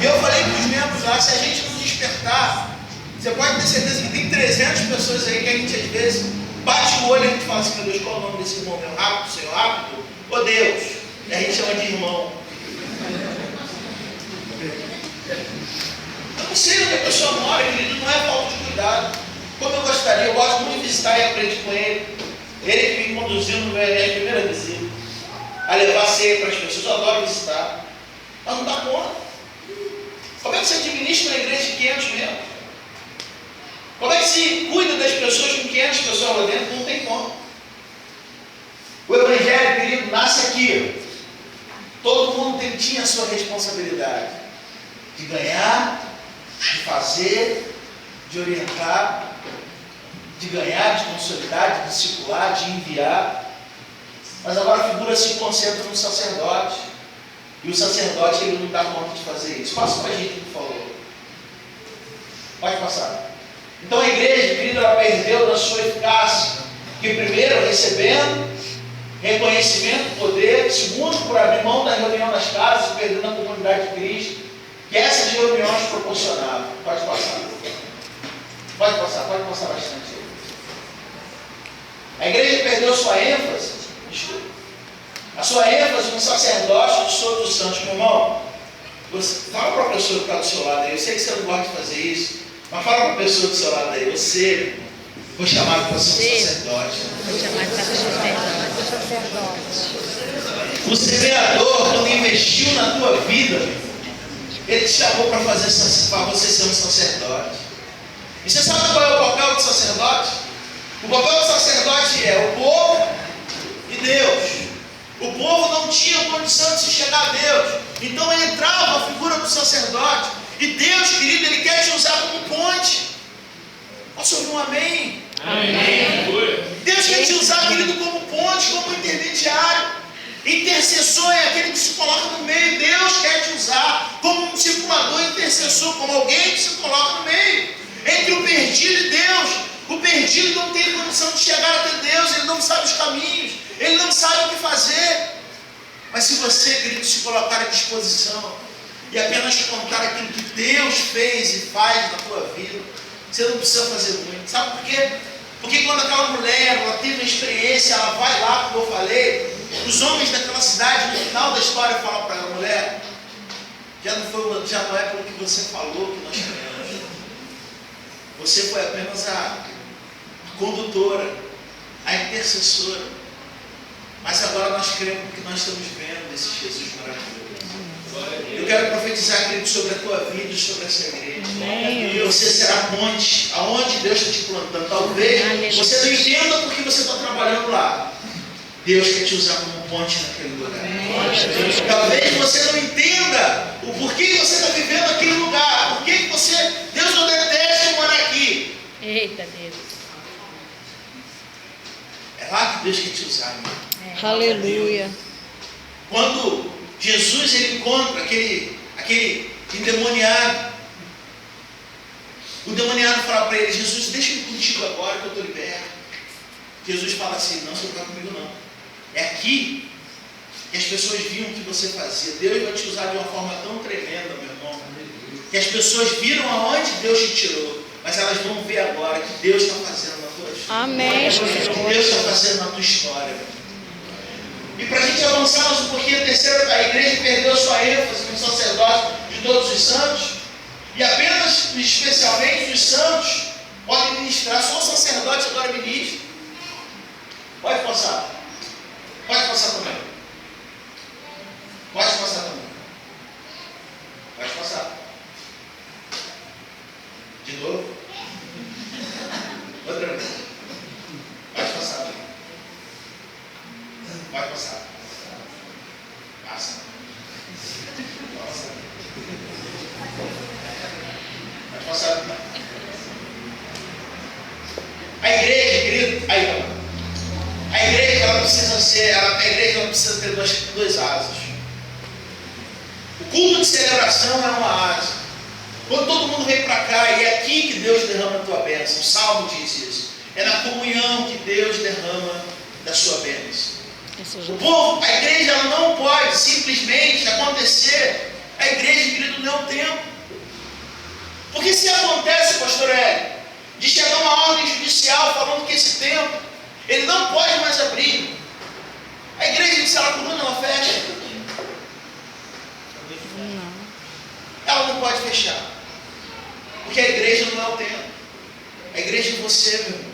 E eu falei para os membros lá, se a gente não despertar, você pode ter certeza que tem 300 pessoas aí que a gente às vezes bate o olho e a gente fala assim, meu Deus, qual é o nome desse irmão meu? Rápido, Senhor, rápido? Ô Deus! E a gente chama de irmão. Eu não sei onde a pessoa mora, querido, não é falta de cuidado. Como eu gostaria, eu gosto muito de visitar e aprender com ele. Ele que me conduziu no minha primeira visita, a levar ceia para as pessoas. Eu adoro visitar. Mas não dá conta. Como é que você administra uma igreja de 500 membros? Como é que se cuida das pessoas com 500 pessoas lá dentro? Não tem como. O evangelho, querido, nasce aqui. Todo mundo tinha a sua responsabilidade de ganhar, de fazer, de orientar, de ganhar, de consolidar, de discipular, de enviar. Mas agora a figura se concentra no sacerdote. E o sacerdote, ele não dá conta de fazer isso. Passa para a gente, por favor. Pode passar. Então a igreja, querida, ela perdeu da sua eficácia. Que primeiro, recebendo reconhecimento, poder. Segundo, por abrir mão da reunião nas casas, perdendo a comunidade de Cristo. Que essas reuniões proporcionavam. Pode passar. Pode passar bastante. A igreja perdeu sua ênfase. A sua ênfase no sacerdócio de todos os santos. Meu irmão, fala para a pessoa que está do seu lado aí. Eu sei que você não gosta de fazer isso, mas fala para a pessoa do seu lado aí. Você foi chamado para ser um sacerdote. Foi chamado para ser sacerdote. O semeador, quando investiu na tua vida, ele te chamou para você ser um sacerdote. E você sabe qual é o papel do sacerdote? O papel do sacerdote é o povo e Deus. O povo não tinha condição de se chegar a Deus. Então entrava a figura do sacerdote. E Deus, querido, Ele quer te usar como ponte. Posso ouvir um amém? Amém. Deus quer te usar, querido, como ponte, como intermediário. Intercessor é aquele que se coloca no meio. Deus quer te usar como um discipulador intercessor, como alguém que se coloca no meio. Entre o perdido e Deus. O perdido não tem condição de chegar até Deus. Ele não sabe os caminhos. Ele não sabe o que fazer. Mas se você, querido, se colocar à disposição e apenas contar aquilo que Deus fez e faz na tua vida, você não precisa fazer muito. Sabe por quê? Porque quando aquela mulher, ela teve uma experiência, ela vai lá, como eu falei, os homens daquela cidade, no final da história, falam para ela: mulher, já não é pelo que você falou que nós queremos. Você foi apenas a condutora, a intercessora. Mas agora nós cremos que nós estamos vendo esse Jesus maravilhoso. Eu quero profetizar, querido, sobre a tua vida e sobre essa igreja. Amém. E você será ponte aonde Deus está te plantando. Talvez Aleluia. você não entenda porque você está trabalhando lá. Deus quer te usar como ponte naquele lugar. Talvez você não entenda o porquê você está vivendo aquele lugar. Por que Deus não detesta morar aqui. Eita Deus. É lá que Deus quer te usar, irmão. Aleluia. Quando Jesus ele encontra aquele endemoniado, o demoniado fala para ele: Jesus, deixa-me contigo agora que eu estou liberto. Jesus fala assim: não, você não vai comigo não. É aqui que as pessoas viam o que você fazia. Deus vai te usar de uma forma tão tremenda, meu irmão, que as pessoas viram aonde Deus te tirou, mas elas vão ver agora que Deus está fazendo na tua história. Amém, Jesus. Que Deus está fazendo na tua história. E para a gente avançar mais um pouquinho, a terceira, a igreja perdeu sua ênfase no sacerdócio de todos os santos, e apenas, especialmente, os santos podem ministrar. Só o sacerdote agora ministra. Pode passar. Pode passar também. Pode passar também. Pode passar. De novo. Outra vez. Pode passar. Pode passar. Passa. Pode passar. Pode passar. A igreja, querido, aí, a igreja ela precisa ter duas asas. O culto de celebração é uma asa. Quando todo mundo vem para cá, e é aqui que Deus derrama a tua bênção. O Salmo diz isso. É na comunhão que Deus derrama da sua bênção. O povo, a igreja ela não pode simplesmente acontecer. A igreja, querido, não é o tempo. Porque se acontece, pastor Hélio, de chegar uma ordem judicial falando que esse tempo ele não pode mais abrir, a igreja de Saracuruna ela fecha. Ela não pode fechar. Porque a igreja não é o templo. A igreja é você, meu irmão.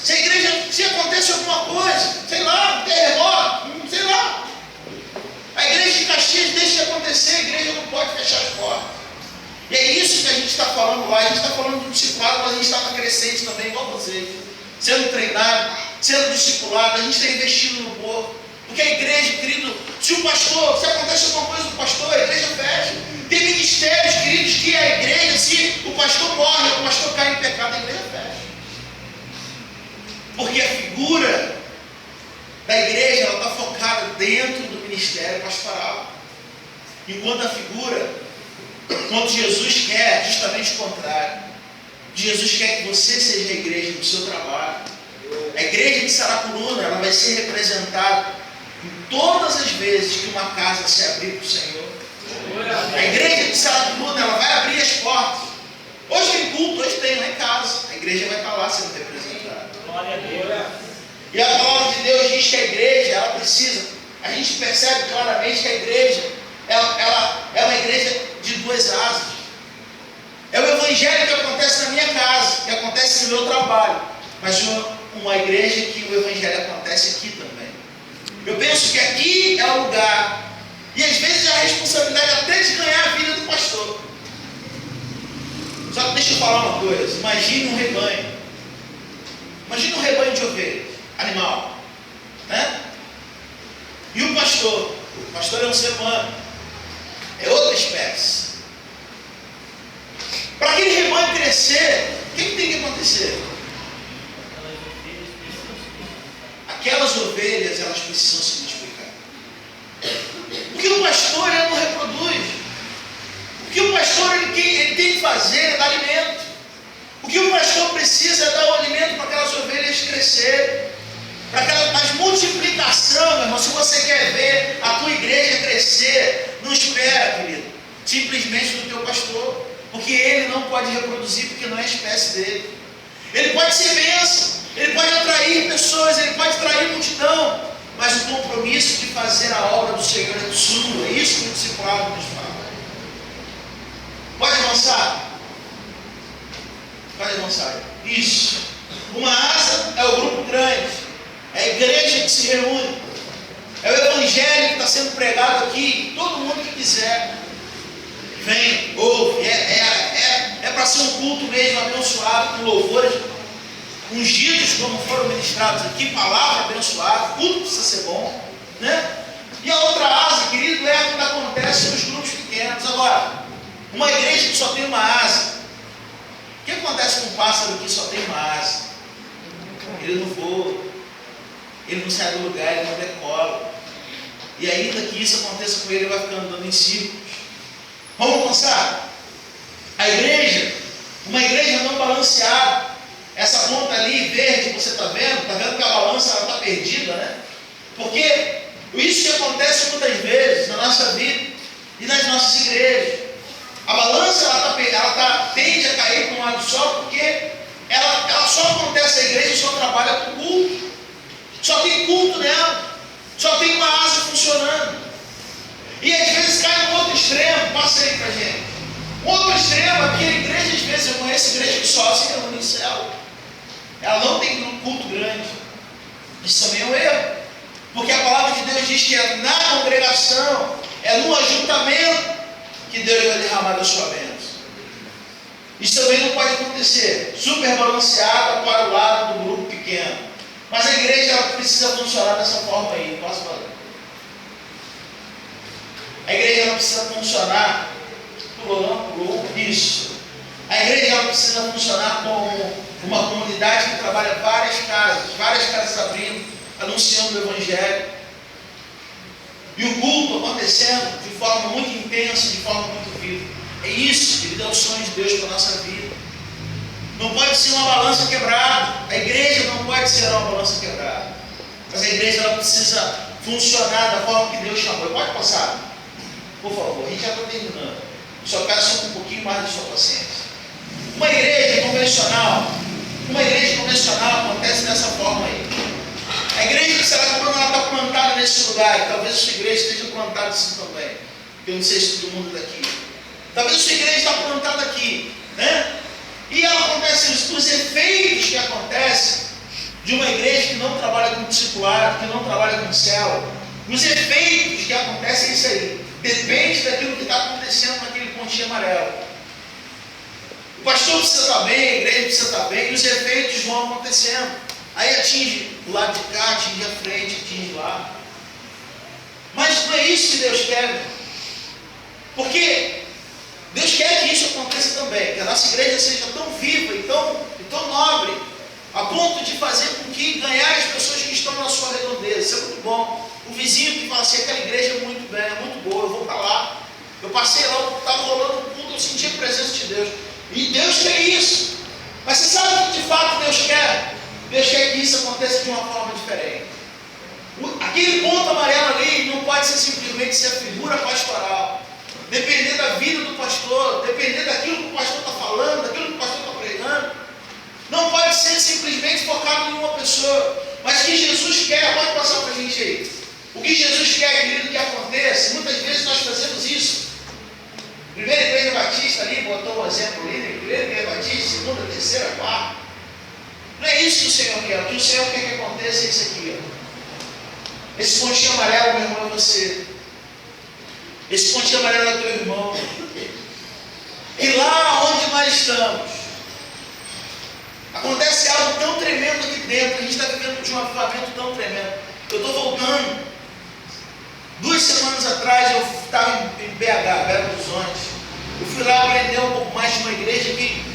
Se a igreja, se acontece alguma coisa, sei lá, terremoto, sei lá, a igreja de Caxias deixa de acontecer, a igreja não pode fechar as portas. E é isso que a gente está falando lá. A gente está falando do discipulado, mas a gente está na crescente também, igual vocês. Sendo treinado, sendo discipulado, a gente está investindo no povo. Porque a igreja, querido, se acontece alguma coisa do pastor, a igreja fecha. Tem ministérios, queridos, que a igreja, se o pastor morre, o pastor cai em pecado, a igreja fecha. Porque a figura da igreja, ela está focada dentro do ministério pastoral. Enquanto a figura, enquanto Jesus quer justamente o contrário. Jesus quer que você seja a igreja do seu trabalho. A igreja de Saracuruna, ela vai ser representada em todas as vezes que uma casa se abrir para o Senhor. A igreja de Saracuruna, ela vai abrir as portas. Hoje tem culto, hoje tem lá em casa. A igreja vai estar lá sendo representada. E a palavra de Deus diz que a igreja, ela precisa. A gente percebe claramente que a igreja, ela é uma igreja de duas asas. É o evangelho que acontece na minha casa, que acontece no meu trabalho, mas uma igreja que o evangelho acontece aqui também. Eu penso que aqui é o lugar, e às vezes é a responsabilidade até de ganhar a vida do pastor. Só que deixa eu falar uma coisa, imagine um rebanho de ovelhas, animal, né? E o pastor é um ser humano, é outra espécie. Para aquele rebanho crescer, o que tem que acontecer? Aquelas ovelhas, elas precisam se multiplicar. Porque o pastor, ele não reproduz. O que o pastor ele tem que fazer é dar alimento. O que o pastor precisa é dar o alimento para aquelas ovelhas crescerem. Mas multiplicação, meu irmão, se você quer ver a tua igreja crescer, não espera, querido, simplesmente do teu pastor. Porque ele não pode reproduzir, porque não é a espécie dele. Ele pode ser bênção, ele pode atrair pessoas, ele pode atrair multidão, mas o compromisso de fazer a obra do Senhor é sua. É isso que o discipulado nos fala. Pode avançar? Pode avançar. Isso. Uma asa é o grupo grande, é a igreja que se reúne, é o evangelho que está sendo pregado aqui, todo mundo que quiser, vem, ouve. É para ser um culto mesmo abençoado, com louvores ungidos como foram ministrados aqui, palavra abençoada, tudo precisa ser bom, né? E a outra asa, querido, é o que acontece nos grupos pequenos. Agora, uma igreja que só tem uma asa, o que acontece com um pássaro que só tem uma asa? Ele não voa, ele não sai do lugar, ele não decola. E ainda que isso aconteça com ele, ele vai ficando andando em círculos. Vamos avançar? A igreja, uma igreja não balanceada, essa ponta ali verde que você está vendo que a balança está perdida, né? Porque isso que acontece muitas vezes na nossa vida e nas nossas igrejas. A balança ela tende a cair para um lado só, porque ela só acontece, a igreja só trabalha com culto, só tem culto nela, só tem uma asa funcionando. E às vezes cai no outro extremo, passa aí para a gente. Um outro extremo é que a igreja, às vezes, eu conheço igreja que só se reúne em céu. Ela não tem um culto grande. Isso também é um erro. Porque a palavra de Deus diz que é na congregação, é no ajuntamento que Deus vai derramar da sua bênção. Isso também não pode acontecer. Super balanceada para o lado do grupo pequeno. Mas a igreja ela precisa funcionar dessa forma aí. Posso falar? A igreja ela precisa funcionar. Pulou. Isso. A igreja ela precisa funcionar como uma comunidade que trabalha várias casas abrindo, anunciando o Evangelho. E o culto acontecendo de forma muito intensa, de forma muito viva. É isso, querido, é o sonho de Deus para a nossa vida. Não pode ser uma balança quebrada. A igreja não pode ser uma balança quebrada. Mas a igreja ela precisa funcionar da forma que Deus chamou. Pode passar? Por favor, a gente já está terminando. Só peço um pouquinho mais de sua paciência. Uma igreja convencional acontece dessa forma aí. A igreja, se ela está plantada nesse lugar, e talvez a sua igreja esteja plantada assim também. Eu não sei se todo mundo daqui. Talvez a sua igreja está plantada aqui, né? E ela acontece os efeitos que acontecem de uma igreja que não trabalha com discipulado, que não trabalha com célula. Os efeitos que acontecem é isso aí. Depende daquilo que está acontecendo naquele pontinho amarelo. O pastor precisa estar bem, a igreja precisa estar bem, e os efeitos vão acontecendo. Aí atinge o lado de cá, atinge a frente, atinge lá. Mas não é isso que Deus quer. Porque Deus quer que isso aconteça também, que a nossa igreja seja tão viva e tão nobre, a ponto de fazer com que ganhar as pessoas que estão na sua redondeza. Isso é muito bom. O vizinho que fala assim, aquela igreja é muito bem, é muito boa, eu vou para lá. Eu passei lá, estava rolando um culto, eu senti a presença de Deus. E Deus quer isso. Mas você sabe o que de fato Deus quer? Deus quer que isso aconteça de uma forma diferente. Aquele ponto amarelo ali não pode ser simplesmente ser a figura pastoral. Depender da vida do pastor, depender daquilo que o pastor está falando, daquilo que o pastor está pregando. Não pode ser simplesmente focado em uma pessoa. Mas o que Jesus quer, pode passar para a gente aí. O que Jesus quer, querido, que aconteça, muitas vezes nós fazemos isso. Primeira igreja batista ali, botou um exemplo ali, né? Primeira igreja batista, segunda, terceira, quarta. Não é isso que o Senhor quer. O que o Senhor quer que aconteça é isso aqui, ó. Esse pontinho amarelo, meu irmão, é você. Esse pontinho amarelo é teu irmão. E lá onde nós estamos, acontece algo tão tremendo aqui dentro. A gente está vivendo de um avivamento tão tremendo. Eu estou voltando. 2 semanas atrás eu estava em BH, Belo Horizonte. Eu fui lá aprender um pouco mais de uma igreja que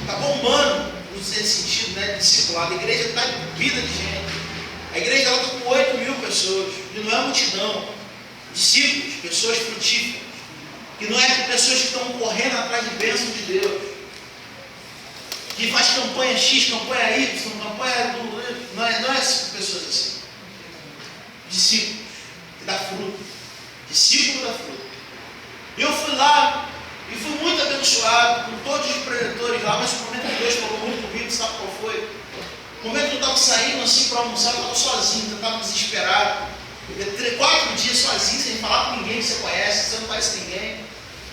está bombando, nesse sentido, né, de discipulado. A igreja está em vida de gente. A igreja está com 8 mil pessoas. E não é multidão. Discípulos, pessoas frutíferas. Que não é pessoas que estão correndo atrás de bênção de Deus. Que faz campanha X, campanha Y, campanha do... Não é pessoas assim. Discípulos. Que dá fruto. Discípulo dá fruto. Eu fui lá e fui muito abençoado com todos os predetores lá, mas o momento que Deus falou muito comigo, sabe qual foi? No momento que eu estava saindo assim para almoçar, eu estava sozinho, eu estava desesperado. 4 dias sozinho, sem falar com ninguém que você conhece, você não conhece ninguém.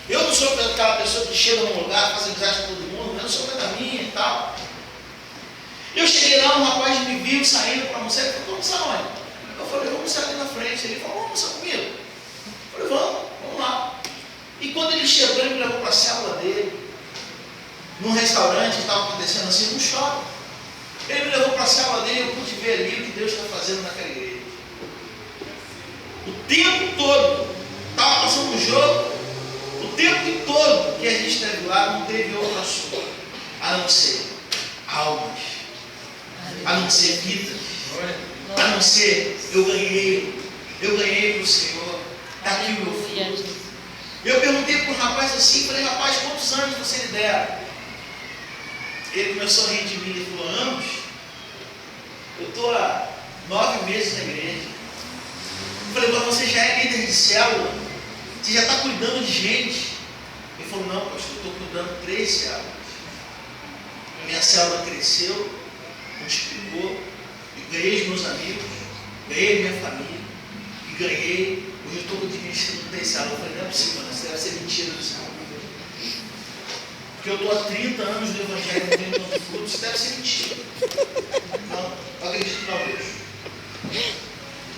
Eu não sou aquela pessoa que chega num lugar, faz amizade com todo mundo, eu não sou coisa minha e tal. Eu cheguei lá, um rapaz me viu saindo para almoçar, ele falou, vamos almoçar onde? Eu falei, vamos almoçar ali na frente. Ele falou, vamos almoçar comigo. quando ele chegou, ele me levou para a célula dele, num restaurante que estava acontecendo assim, num shopping. Ele me levou para a célula dele e eu pude ver ali o que Deus está fazendo naquela igreja. O tempo todo, estava passando um jogo, o tempo todo que a gente esteve lá, não teve outro assunto, a não ser almas, a não ser vidas, a não ser eu ganhei para o Senhor, está aqui o meu filho. Eu perguntei para um rapaz assim, falei, rapaz, quantos anos você lidera? Ele começou a rir de mim, ele falou, anos? Eu estou há 9 meses na igreja. Eu falei, mas você já é líder de célula? Você já está cuidando de gente? Ele falou, não, pastor, eu estou cuidando de 3 células. A minha célula cresceu, multiplicou, e ganhei os meus amigos, ganhei a minha família, e ganhei, hoje eu estou administrando 3 células. Eu falei, não é possível, isso deve ser mentira do Senhor. Porque eu estou há 30 anos no Evangelho, não tenho tanto fruto, isso deve ser mentira. Não acredito não, Deus.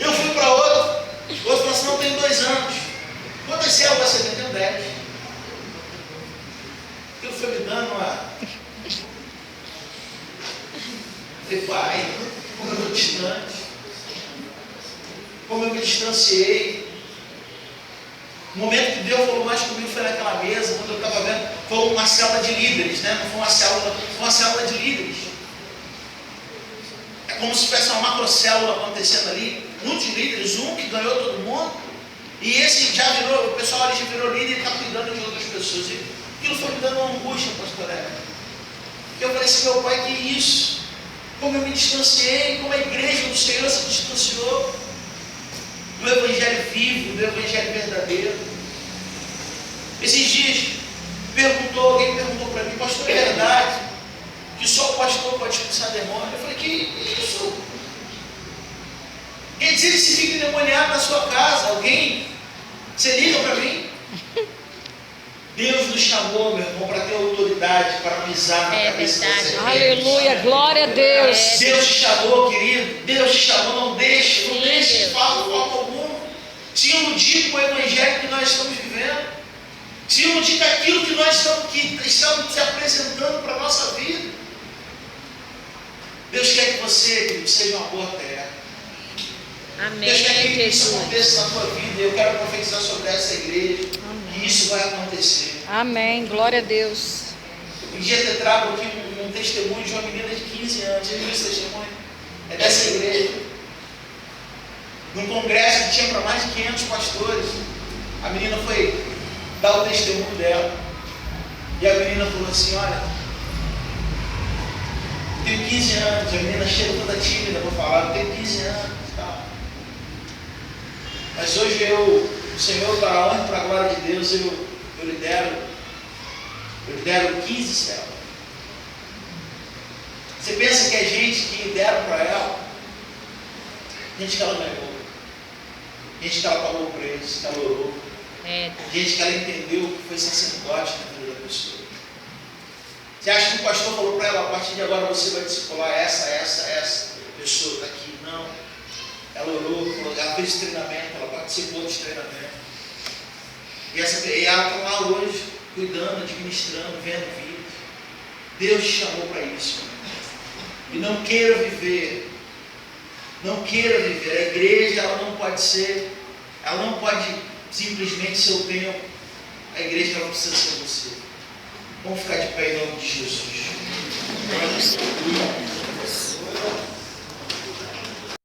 Eu fui para outro falou assim, não, tenho 2 anos. Quantas células você tem? Eu tenho 10. Aquilo foi me dando uma... Falei, pai, como eu estou distante, como eu me distanciei. O momento que Deus falou mais comigo foi naquela mesa, quando eu estava vendo, foi uma célula de líderes, né? Não foi uma célula de líderes. É como se tivesse uma macrocélula acontecendo ali, muitos líderes, um que ganhou todo mundo, e esse já virou, o pessoal ali já virou líder e está cuidando de outras pessoas. E aquilo foi me dando uma angústia, pastor Érico. Porque eu falei assim, meu pai, que isso? Como eu me distanciei, como a igreja do Senhor se distanciou do Evangelho vivo, do Evangelho verdadeiro. Esses dias, alguém perguntou para mim, pastor, é verdade que só o pastor pode expulsar demônio? Eu falei, que isso? Quer dizer, se fica endemoniado na sua casa, alguém, você liga para mim? Deus nos chamou, meu irmão, para ter autoridade, para pisar na cabeça da serpente. Aleluia, glória a Deus. Deus te chamou, querido. Deus te chamou, não deixe de falar de forma alguma. Se iludir com o evangelho que nós estamos vivendo. Se iludir com aquilo que nós estamos se apresentando para a nossa vida. Deus quer que você, querido, seja uma boa terra. Amém. Deus quer que isso aconteça na tua vida. Eu quero profetizar sobre essa igreja. Que isso vai acontecer. Amém, glória a Deus. Eu podia ter trago aqui um testemunho de uma menina de 15 anos. Você viu esse testemunho? É dessa igreja. Num congresso que tinha para mais de 500 pastores. A menina foi dar o testemunho dela. E a menina falou assim, olha, eu tenho 15 anos. A menina chega toda tímida para falar, eu tenho 15 anos e tal. Mas hoje o Senhor, para a honra e para a glória de Deus, eu lidero 15 células. Você pensa que é gente que lidera para ela, gente que ela ganhou, gente que ela pagou o preço, que ela orou, gente que ela entendeu que foi sacerdote na vida da pessoa. Você acha que o pastor falou para ela, a partir de agora você vai discipular essa pessoa está aqui? Não. Ela orou, ela fez treinamento, ela participou dos treinamentos. E ela está lá hoje, cuidando, administrando, vendo vida. Deus te chamou para isso. E não queira viver. A igreja, ela não pode simplesmente ser o tempo. A igreja, ela precisa ser você. Vamos ficar de pé em nome de Jesus.